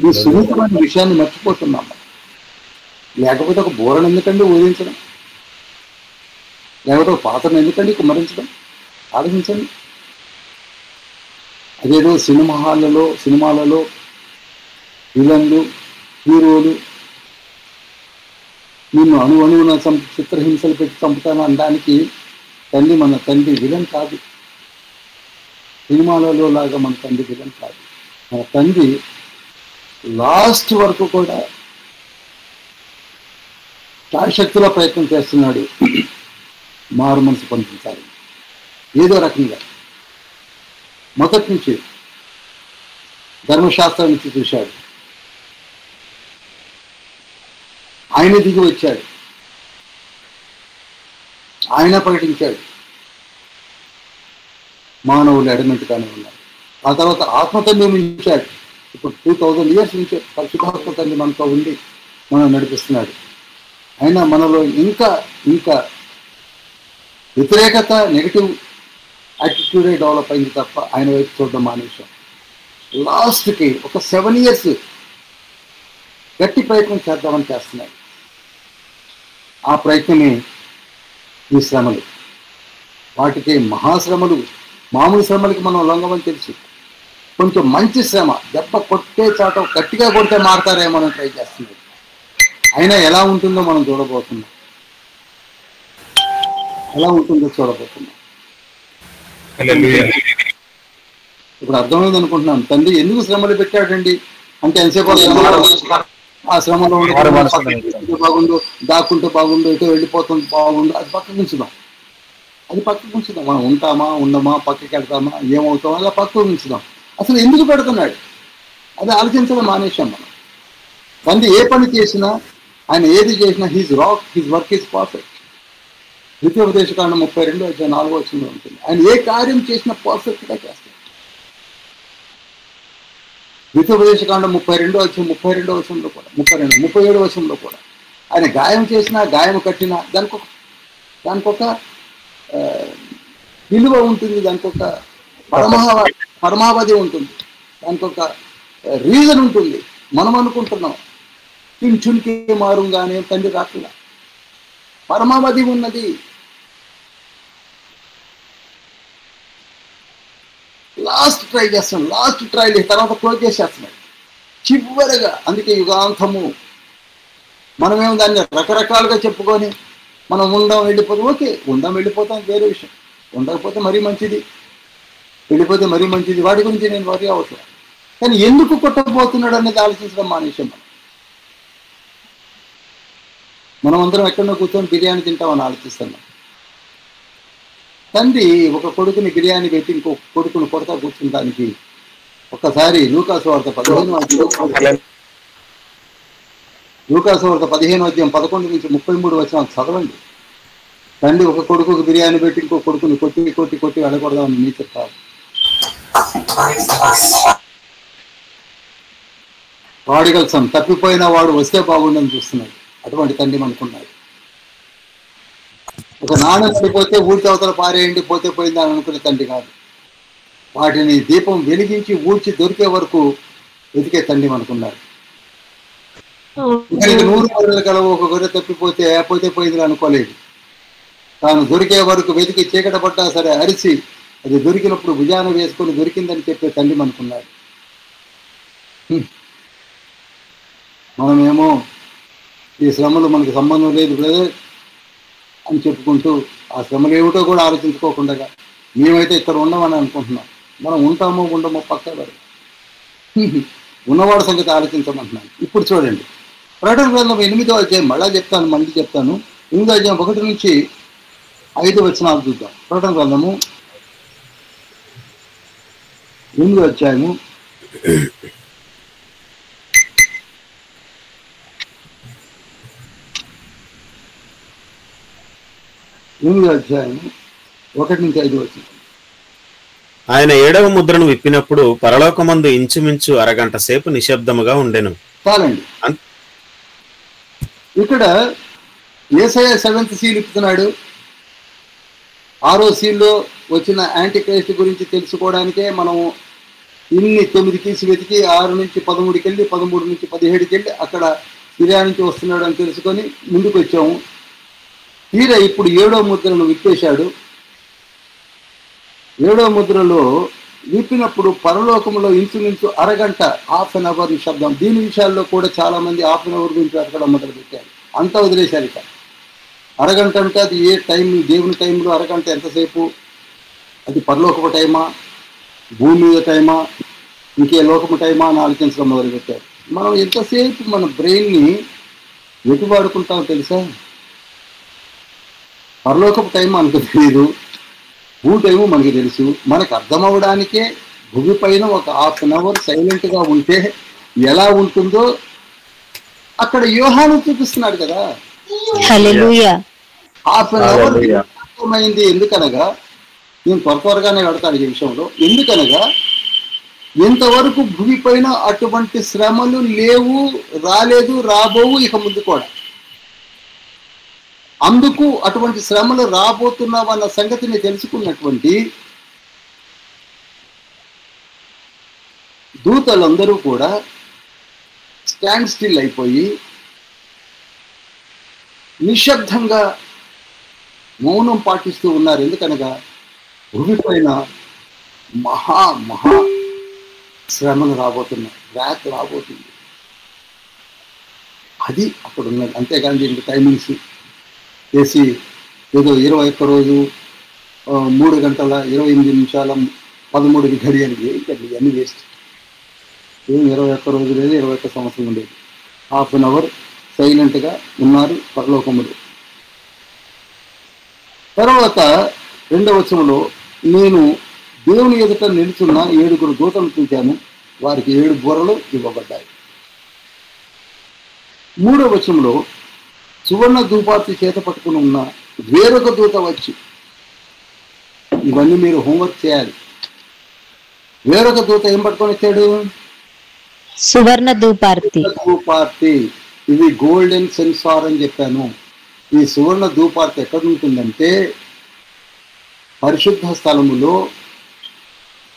ఈ సున్నితమైన విషయాన్ని మర్చిపోతున్నాం. లేకపోతే ఒక బోరను ఎందుకండి ఊహించడం, లేకపోతే ఒక పాత్రను ఎందుకండి కుమ్మరించడం? ఆలోచించండి. అదేదో సినిమాలలో విలన్లు హీరోలు నిన్ను అణువున చిత్రహింసలు పెట్టి చంపుతాను అనడానికి మన తండ్రి విలన్ కాదు. సినిమాలలో లాగా మన తండ్రి విలన్ కాదు. మన తండ్రి లాస్ట్ వరకు కూడా శాశక్తిలో ప్రయత్నం చేస్తున్నాడు మారు మనసు పొందించాలి. ఏదో రకంగా మొదటి నుంచి ధర్మశాస్త్రం నుంచి చూశాడు, ఆయన దిగి వచ్చాడు, ఆయన ప్రకటించాడు, మానవులు అడమెంట్గానే ఉన్నారు. ఆ తర్వాత ఆత్మతో నియమించాడు. ఇప్పుడు 2000 years నుంచి పరిశుద్ధాత్మ తండ్రి మనతో ఉండి మనం నడిపిస్తున్నాడు. అయినా మనలో ఇంకా వ్యతిరేకత, నెగిటివ్ యాటిట్యూడే డెవలప్ అయింది తప్ప ఆయన వైపు చూడడం మానేశాం. లాస్ట్కి ఒక 7 years గట్టి ప్రయత్నం చేద్దామని చేస్తున్నాడు. ఆ ప్రయత్నమే ఈ శ్రమలు. వాటికి మహాశ్రమలు, మామూలు శ్రమలకి మనం లొంగమని తెలుసు. కొంచెం మంచి శ్రమ, దెబ్బ కొట్టే చాట గట్టిగా కొడితే మారతారేమో మనం ట్రై చేస్తున్నాడు. అయినా ఎలా ఉంటుందో మనం చూడబోతున్నాం. ఇప్పుడు అర్థమైంది అనుకుంటున్నాం. తండ్రి ఎందుకు శ్రమలు పెట్టాడండి అంటే ఎంతసేపు ఆ శ్రమలో బాగుండు, దాక్కుంటే బాగుండు, ఎటో వెళ్ళిపోతుంది బాగుండు, అది పక్కకు ఉంచుదాం. మనం ఉంటామా ఉండమా, పక్కకి వెళ్తామా, ఏమవుతామా, అలా పక్కకు ఉంచుదాం. అసలు ఎందుకు పెడుతున్నాడు అది ఆలోచించడం మానేశాం మనం. తండ్రి ఏ పని చేసినా, ఆయన ఏది చేసినా హిజ్ వర్క్ ఈజ్ పర్ఫెక్ట్. ద్వితీయోపదేశకాండం 32:4 ఉంటుంది. ఆయన ఏ కార్యం చేసినా పర్ఫెక్ట్గా చేస్తాడు. ద్వితీయోపదేశకాండం 32:32 కూడా, 37 కూడా ఆయన గాయం చేసినా, గాయం కట్టినా దానికి ఒక విలువ ఉంటుంది, దానికి ఒక పరమావధి ఉంటుంది, దానికి ఒక రీజన్ ఉంటుంది. మనం అనుకుంటున్నాం చునికి మారుగానే తండ్రి రాకుండా పరమావధి ఉన్నది. లాస్ట్ ట్రై చేస్తాం, లాస్ట్ ట్రైల్ తర్వాత క్లోజ్ చేసేస్తున్నాడు చివరిగా. అందుకే యుగాంతము మనమేమో దాన్ని రకరకాలుగా చెప్పుకొని మనం వెళ్ళిపోతాం. ఓకే, వెళ్ళిపోతాం వేరే విషయం. ఉండకపోతే మరీ మంచిది, వెళ్ళిపోతే మరీ మంచిది. వాటి గురించి నేను వరి అవసరం. కానీ ఎందుకు కొట్టబోతున్నాడు అనేది ఆలోచించడం మానేశాం. మనం అందరం ఎక్కడో కూర్చొని బిర్యానీ తింటామని ఆలోచిస్తున్నాం. తండ్రి ఒక కొడుకుని బిర్యానీ పెట్టి ఇంకో కొడుకుని కొడతా కూర్చుంటానికి ఒక్కసారి లూకాసు వార్త 15:11-33 చదవండి. తండ్రి ఒక కొడుకుకు బిర్యానీ పెట్టి ఇంకో కొడుకుని కొట్టి వెళ్ళకూడదామని మీరు చెప్తారు. ప్రాడిగల్ సన్, తప్పిపోయిన వాడు వస్తే బాగుండని చూస్తున్నాడు. అటువంటి తండ్రి అనుకున్నాడు. ఒక నాణ్యం పడిపోతే ఊడ్చి అవతల పారేయండి, పోతే పోయింది అని అనుకునే తండ్రి కాదు. వాటిని దీపం వెలిగించి ఊడ్చి దొరికే వరకు వెతికే తండ్రి అనుకున్నాడు. ఇక్కడికి 100 గొర్రెలు కలవు, ఒక గొర్రె తప్పిపోతే పోతే పోయింది అనుకోలేదు. తాను దొరికే వరకు వెతికి చీకట పడ్డా సరే అరిచి అది దొరికినప్పుడు భుజాన వేసుకొని దొరికిందని చెప్పే తండ్రి అనుకున్నాడు. మనమేమో ఈ శ్రమలు మనకు సంబంధం లేదు బ్రదర్ అని చెప్పుకుంటూ ఆ శ్రమలు ఏమిటో కూడా ఆలోచించుకోకుండా మేమైతే ఇక్కడ ఉండమని అనుకుంటున్నాం. మనం ఉంటామో ఉండమో పక్క ఉన్నవాడి సంగతి ఆలోచించమంటున్నాను. ఇప్పుడు చూడండి, ప్రకటన గ్రంథం 8వ అధ్యాయం మళ్ళీ చెప్తాను. 8వ అధ్యాయం 1-5 చూద్దాం. ప్రకటన గ్రంథము 8వ అధ్యాయము అధ్యాయం 1-5 వచ్చింది. ఆయన 7వ ముద్రను విప్పినప్పుడు పరలోకమందు ఇంచుమించు అరగంట సేపు నిశ్శబ్దముగా ఉండెను. చాలండి. ఇక్కడ యేసయ్య 7th సీల్ ఇప్పుతున్నాడు. 6వ సీల్లో వచ్చిన యాంటీ క్రైస్ట్ గురించి తెలుసుకోవడానికే మనం ఇన్ని 9 కీస్ వెతికి 6 నుంచి 13కి వెళ్ళి 13 నుంచి 17కి వెళ్ళి అక్కడ సిరియా నుంచి వస్తున్నాడు అని తెలుసుకొని ముందుకు వచ్చాము. తీరా ఇప్పుడు 7వ ముద్రను విప్పేశాడు. 7వ ముద్రలో విప్పినప్పుడు పరలోకంలో ఇంచుమించు అరగంట, హాఫ్ అన్ అవర్ నిశ్శబ్దం. దీని విషయాల్లో కూడా చాలా మంది హాఫ్ అన్ అవర్ గురించి అక్కడ మొదలు పెట్టారు. అంతా వదిలేశారు. ఇక అరగంట అంటే అది ఏ టైం, దేవుని టైంలో అరగంట ఎంతసేపు? అది పరలోకపు టైమా, భూమి మీద టైమా, ఇంకే లోకపు టైమా అని ఆలోచించడం మొదలుపెట్టారు. మనం ఎంతసేపు మన బ్రెయిన్ని ఎటు వాడుకుంటామో తెలుసా? పరలోకపు టైం మనకు తెలియదు, భూ టైము మనకి తెలుసు. మనకు అర్థం అవ్వడానికే భూమి పైన ఒక హాఫ్ అన్ అవర్ సైలెంట్గా ఉంటే ఎలా ఉంటుందో అక్కడ యోహాను చూపిస్తున్నాడు కదా. హల్లెలూయా. హాఫ్ అన్ అవర్ అర్థమైంది. ఎందుకనగా నేను త్వరగానే పెడతాను ఈ విషయంలో. ఎందుకనగా ఇంతవరకు భూమి పైన అటువంటి శ్రమలు లేవు, రాలేదు, రాబోవు ఇక ముందు కూడా. అందుకు అటువంటి శ్రమలు రాబోతున్నామన్న సంగతిని తెలుసుకున్నటువంటి దూతలందరూ కూడా స్టాండ్ స్టిల్ అయిపోయి నిశ్శబ్దంగా మౌనం పాటిస్తూ ఉన్నారు. ఎందుకనగా భూమి పైన మహా శ్రమలు రాబోతున్నాయి, వ్యాధి రాబోతుంది. అది అక్కడ ఉన్నది. అంతేగాని దీనికి టైమింగ్స్ చేసి ఏదో 21 రోజు 3 గంటల 28 నిమిషాల 13 గడియలు ఏంటండి, ఇవన్నీ వేస్ట్. ఏం 21 రోజు లేదు, 21 సంవత్సరం లేదు. హాఫ్ అన్ అవర్ సైలెంట్గా ఉన్నారు పరలోకములు. తర్వాత 2వ వచనంలో నేను దేవుని ఎదుట నిలుచున్న 7 దూతలను చూశాను, వారికి 7 బూరలు ఇవ్వబడ్డాయి. 3వ వచనంలో సువర్ణ ధూపార్తి చేత పట్టుకుని ఉన్న వేరొక దూత వచ్చి, ఇవన్నీ మీరు హోంవర్క్ చేయాలి. వేరొక దూత ఏం పట్టుకొని వచ్చాడు? సువర్ణ ధూపార్తి. ఇది గోల్డెన్ సెన్సార్ అని చెప్పాను. ఈ సువర్ణ ధూపార్తి ఎక్కడ ఉంటుందంటే పరిశుద్ధ స్థలములో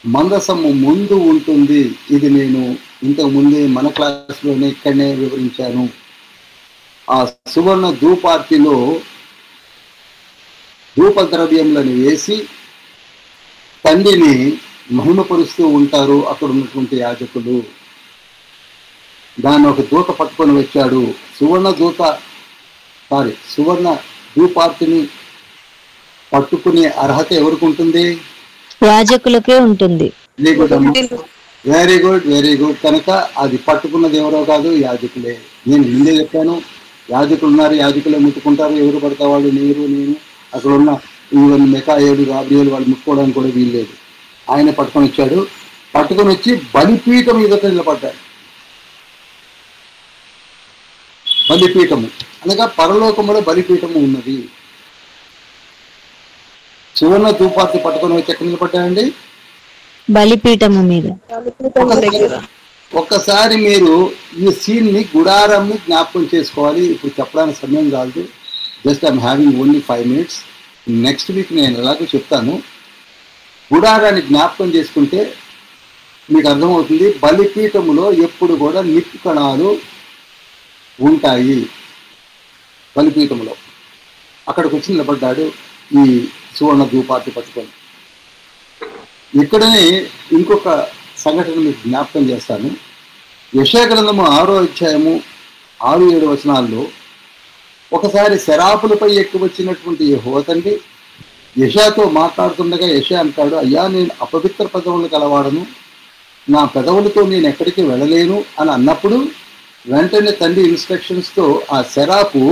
మందసము ముందు ఉంటుంది. ఇది నేను ఇంతకు ముందే మన క్లాస్లోనే ఇక్కడనే వివరించాను. ఆ సువర్ణ ధూపార్తిలో ధూపద్రవ్యములను వేసి తండ్రిని మహిమపరుస్తూ ఉంటారు అక్కడ ఉన్నటువంటి యాజకులు. దాన్ని ఒక దూత పట్టుకొని వచ్చాడు. సువర్ణ ధూపార్తిని పట్టుకునే అర్హత ఎవరికి ఉంటుంది? యాజకులకే ఉంటుంది. Very good. కనుక అది పట్టుకున్నది ఎవరో కాదు, యాజకులే. నేను ముందే చెప్పాను, యాజకులు ఉన్నారు, యాజకులే ముట్టుకుంటారు. ఎవరు పడతా వాళ్ళు, నేను అక్కడ ఉన్న ఈవెన్ మెకాయేలు, గాబ్రియేలు వాళ్ళు ముట్టుకోవడానికి కూడా వీల్లేదు. ఆయన పట్టుకొని వచ్చాడు. పట్టుకొని వచ్చి బలిపీఠం ఎదుట నిలబడ్డాడు. బలిపీఠము అనగా పరలోకములో బలిపీఠము ఉన్నది. సువర్ణ ధూపార్తి పట్టుకొని వచ్చి ఎక్కడ నిలబడ్డాయండి? బలిపీఠము మీద. ఒక్కసారి మీరు ఈ సీన్ ని, గుడారంని జ్ఞాపకం చేసుకోవాలి. ఇప్పుడు చెప్పడానికి సమయం కాదు. Just I'm having only 5 minutes. Next week నేను ఎలాగో చెప్తాను. గుడారాన్ని జ్ఞాపకం చేసుకుంటే మీకు అర్థమవుతుంది. బలిపీఠములో ఎప్పుడు కూడా నిప్పు కణాలు ఉంటాయి. బలిపీఠములో అక్కడికి వచ్చి నిలబడ్డాడు ఈ సువర్ణ ధూపార్తి పట్టుకొని. ఇక్కడనే ఇంకొక సంఘటన మీకు జ్ఞాపకం చేస్తాను. యెషయా గ్రంథము 6వ అధ్యాయము 6-7 వచనాల్లో ఒకసారి శరాపులపై ఎక్కి వచ్చినటువంటి యెహోవా తండ్రి యెషయాతో మాట్లాడుతుండగా యెషయా అంటాడు, అయ్యా నేను అపవిత్ర పెదవులు కలవాడను, నా పెదవులతో నేను ఎక్కడికి వెళ్ళలేను అని అన్నప్పుడు వెంటనే తండ్రి ఇన్స్ట్రక్షన్స్తో ఆ శరాపు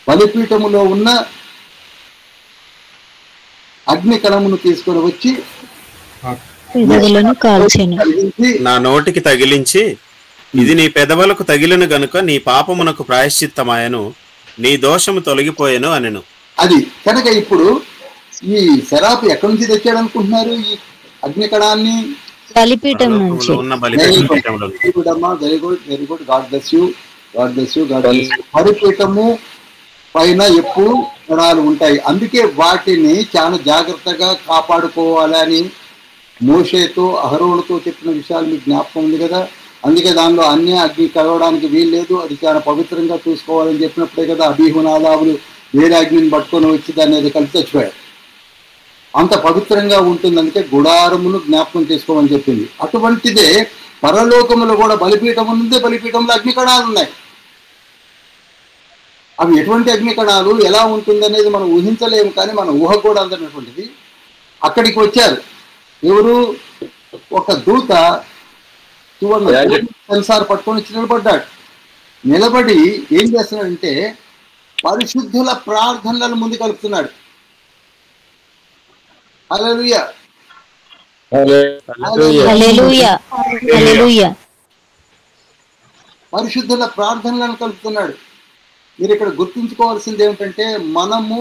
బలిపీఠములో ఉన్న అగ్ని కణమును తీసుకొని వచ్చి పెదవులను కాల్చెను. కలిగించి నా నోటికి తగిలించి, ఇది నీ పెదవులకు తగిలిన గనుక నీ పాపమునకు ప్రాయశ్చిత్తమాయను, నీ దోషము తొలగిపోయెను అనెను. అది కనుక ఇప్పుడు ఈ శరాపు ఎక్కడి నుంచి తెచ్చాడు అనుకుంటున్నారు? ఈ అగ్నికణాన్ని బలిపీఠం నుంచి. ఉన్న బలిపీఠంలో very good, very good. God bless you, God bless you, God bless you. బలిపీఠము పైన ఎప్పుడు కణాలు ఉంటాయి, అందుకే వాటిని చాలా జాగ్రత్తగా కాపాడుకోవాలని మోషేతో అహరోనుతో చెప్పిన విషయాలు మీకు జ్ఞాపకం ఉంది కదా. అందుకే దానిలో అన్య అగ్ని కలవడానికి వీల్లేదు, అది చాలా పవిత్రంగా చూసుకోవాలని చెప్పినప్పుడే కదా అబీహు నాదాబులు వేరే అగ్నిని పట్టుకొని వచ్చి దాన్ని అది కలిసి చచ్చిపోయారు. అంత పవిత్రంగా ఉంటుంది, అందుకే గుడారమును జ్ఞాపకం చేసుకోమని చెప్పింది. అటువంటిదే పరలోకములో కూడా బలిపీఠం ఉంది, బలిపీఠంలో అగ్నికణాలు ఉన్నాయి. అవి ఎటువంటి అగ్నికణాలు, ఎలా ఉంటుందనేది మనం ఊహించలేము, కానీ మన ఊహ కూడా అందనటువంటిది. అక్కడికి వచ్చారు ఎవరు? ఒక దూత సెన్సార్ పట్టుకొని వచ్చి నిలబడ్డాడు. నిలబడి ఏం చేస్తున్నాడంటే పరిశుద్ధుల ప్రార్థనలను ముందు కలుపుతున్నాడు. హల్లెలూయా, హల్లెలూయా, హల్లెలూయా. పరిశుద్ధుల ప్రార్థనలను కలుపుతున్నాడు. మీరు ఇక్కడ గుర్తుంచుకోవాల్సింది ఏమిటంటే, మనము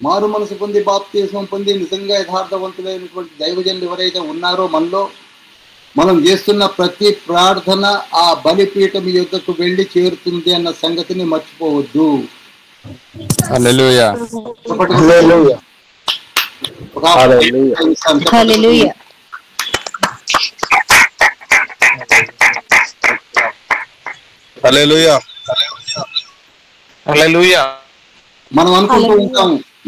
మారు మనసు పొంది బాప్తిస్మం పొంది నిజంగా యథార్థవంతులైనటువంటి దైవజనులు ఎవరైతే ఉన్నారో మనలో, మనం చేస్తున్న ప్రతి ప్రార్థన ఆ బలిపీఠం యొద్దకు వెళ్ళి చేరుతుంది అన్న సంగతిని మర్చిపోవద్దు. హల్లెలూయా, హల్లెలూయా. హల్లెలూయా, హల్లెలూయా.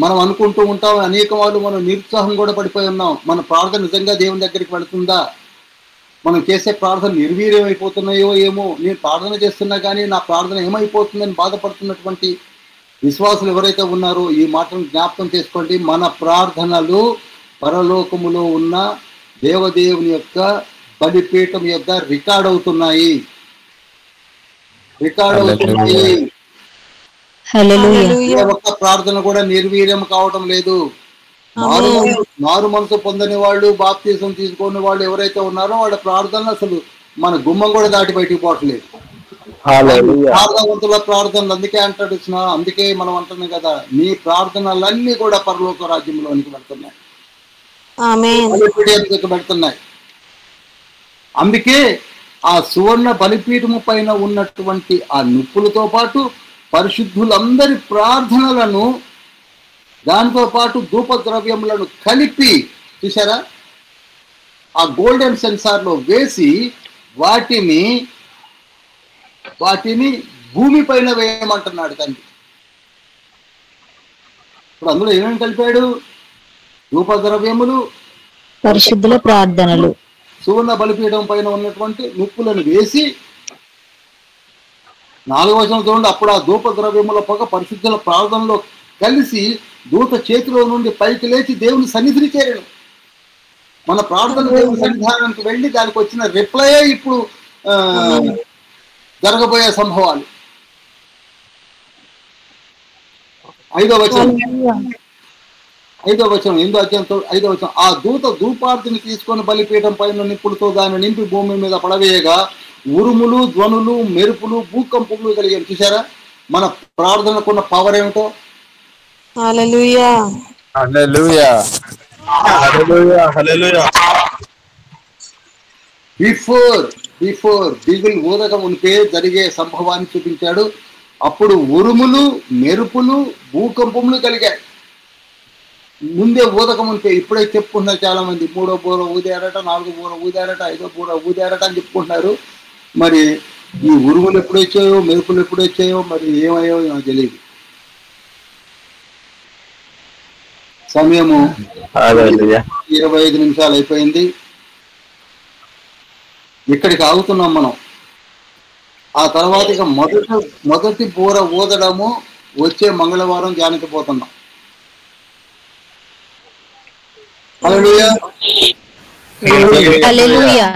మనం అనుకుంటూ ఉంటాం అనేక వాళ్ళు మనం నిరుత్సాహం కూడా పడిపోయి ఉన్నాం. మన ప్రార్థన నిజంగా దేవుని దగ్గరికి వెళుతుందా? మనం చేసే ప్రార్థన నిర్వీర్యం అయిపోతున్నాయో ఏమో. నేను ప్రార్థన చేస్తున్నా కానీ నా ప్రార్థన ఏమైపోతుందని బాధపడుతున్నటువంటి విశ్వాసులు ఎవరైతే ఉన్నారో ఈ మాటను జ్ఞాపకం చేసుకోండి. మన ప్రార్థనలు పరలోకములో ఉన్న దేవదేవుని యొక్క బలిపీఠం యొక్క రికార్డ్ అవుతున్నాయి. ఏ ఒక్క ప్రార్థన కూడా నిర్వీర్యం కావటం లేదు. మారు మనసు పొందని వాళ్ళు, బాప్తిసం తీసుకునే వాళ్ళు ఎవరైతే ఉన్నారో వాళ్ళ ప్రార్థన అసలు మన గుమ్మం కూడా దాటి బయటికి పోవట్లేదు. ప్రార్థనవంతుల ప్రార్థనలు అందుకే అంటాడు, అందుకే మనం అంటున్నాం కదా, నీ ప్రార్థనలన్నీ కూడా పరలోక రాజ్యంలోనికి పెడుతున్నాయి, పెడుతున్నాయి. అందుకే ఆ సువర్ణ బలిపీఠము పైన ఉన్నటువంటి ఆ నిప్పులతో పాటు పరిశుద్ధులందరి ప్రార్థనలను దాంతో పాటు ధూప ద్రవ్యములను కలిపి చూసారా ఆ గోల్డెన్ సెన్సార్లో వేసి వాటిని భూమి పైన వేయమంటున్నాడు తండ్రి. ఇప్పుడు అందులో ఏమేమి కలిపాడు? ధూప ద్రవ్యములు, పరిశుద్ధుల ప్రార్థనలు, సువర్ణ బలిపీఠం పైన ఉన్నటువంటి నిప్పులను వేసి 4వ వచనం చూడండి. అప్పుడు ఆ ధూప ద్రవ్యముల పొగ పరిశుద్ధుల ప్రార్థనలో కలిసి దూత చేతిలో నుండి పైకి లేచి దేవుని సన్నిధిని చేరాడు. మన ప్రార్థన దేవుని సన్నిధానానికి వెళ్ళి దానికి వచ్చిన రిప్లయే ఇప్పుడు జరగబోయే సంభవాలు. 5వ వచనం 8వ అధ్యాయంతో 5వ వచనం. ఆ దూత ధూపార్తిని తీసుకొని బలిపీఠం పైన నిప్పులతో దాన్ని నింపి భూమి మీద పడవేయగా ఉరుములు, ధ్వనులు, మెరుపులు, భూకంపములు కలిగారు. చూసారా మన ప్రార్థనకున్న పవర్ ఏమిటో? హల్లెలూయా, హల్లెలూయా, హల్లెలూయా, హల్లెలూయా. బిఫోర్ దిగులు ఊదకం ఉంటే జరిగే సంభవాన్ని చూపించాడు. అప్పుడు ఉరుములు, మెరుపులు, భూకంపములు కలిగాయి. ముందే ఊదకం ఉంటే ఇప్పుడే చెప్పుకుంటున్నారు చాలా మంది. 3వ బూర ఊదారట, 4వ బూర ఊదారట, 5వ బూర ఊదారట అని చెప్పుకుంటున్నారు. మరి ఈ ఉరుములు ఎప్పుడు వచ్చాయో, మెరుపులు ఎప్పుడు వచ్చాయో, మరి ఏమయ్యో ఏమో తెలియదు. సమయము 25 నిమిషాలు అయిపోయింది. ఇక్కడికి ఆగుతున్నాం మనం. ఆ తర్వాత ఇక మొదటి బూర ఊదడము వచ్చే మంగళవారం ధ్యానించబోతున్నాం. హల్లెలూయా, హల్లెలూయా,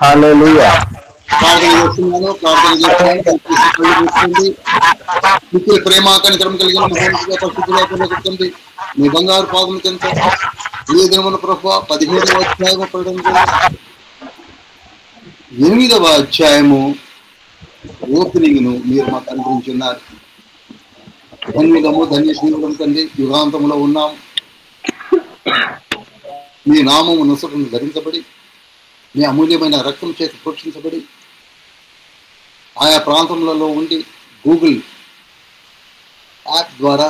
హల్లెలూయా. ప్రార్థన చేస్తున్నాను. మిక్కిలి ప్రేమ కనికరం కలిగిన మహోన్నతుడా పరిశుద్ధుడా పొందుతుంది మీ బంగారు పాదములు కింద ఈ దినమున ప్రభువా 17వ అధ్యాయము ప్రకటన 8వ అధ్యాయము ఓపెనింగ్ ను మీరు మాకు అనుగ్రహించున్నారు. ధన్యులము ధన్య శ్రీములం తండ్రి, యుగాంతంలో ఉన్నాం. మీ నామము నొసటను ధరించబడి మీ అమూల్యమైన రక్తం చేత పోషించబడి ఆయా ప్రాంతములలో ఉండి గూగుల్ యాప్ ద్వారా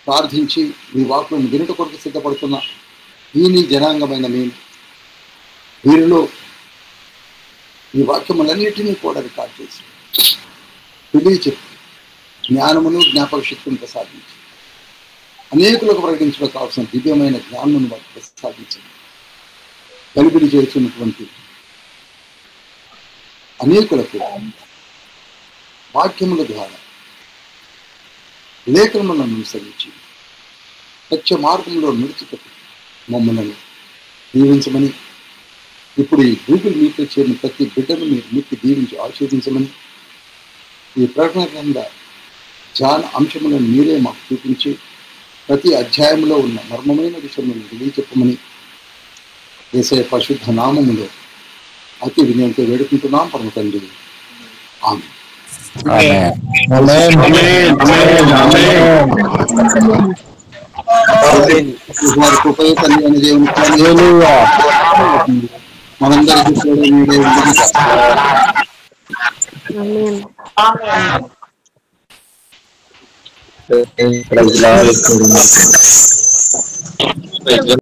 ప్రార్థించి మీ వాక్కులను వినుట కొరకు సిద్ధపడుతున్న ఈ జనాంగమైన మేము వీరిలో ఈ వాక్యములన్నిటినీ కూడా రికార్డ్ చేసి తెలియచెప్పి జ్ఞానమును జ్ఞాపక శక్తిని ప్రసాదించి అనేకులకు ప్రకటించడం కావాల్సిన దివ్యమైన జ్ఞానమును వారికి ప్రసాదించండి. కలిపిడి చేస్తున్నటువంటి అనేకులకు వాక్యముల ద్వారా లేఖనములను అనుసరించి సత్య మార్గంలో నడుచుటకు మమ్మల్ని దీవించమని, ఇప్పుడు ఈ గూగుల్ మీట్లో చేరిన ప్రతి బిడ్డను మీరు నిత్తి దీవించి ఆశీర్వదించమని, ఈ ప్రకటన గ్రంథ ధ్యాన అంశములను మీరే మాకు చూపించి ప్రతి అధ్యాయంలో ఉన్న మర్మమైన విషయములను తెలియచెప్పమని యేసయ్య పరిశుద్ధ నామములో అతి వినయంతో వేడుకుంటున్నాం పరమ తండ్రి. ఆమేన్. వారి కృపయ తల్లి అనే దేవుని మనందరికీ ఆమేన్.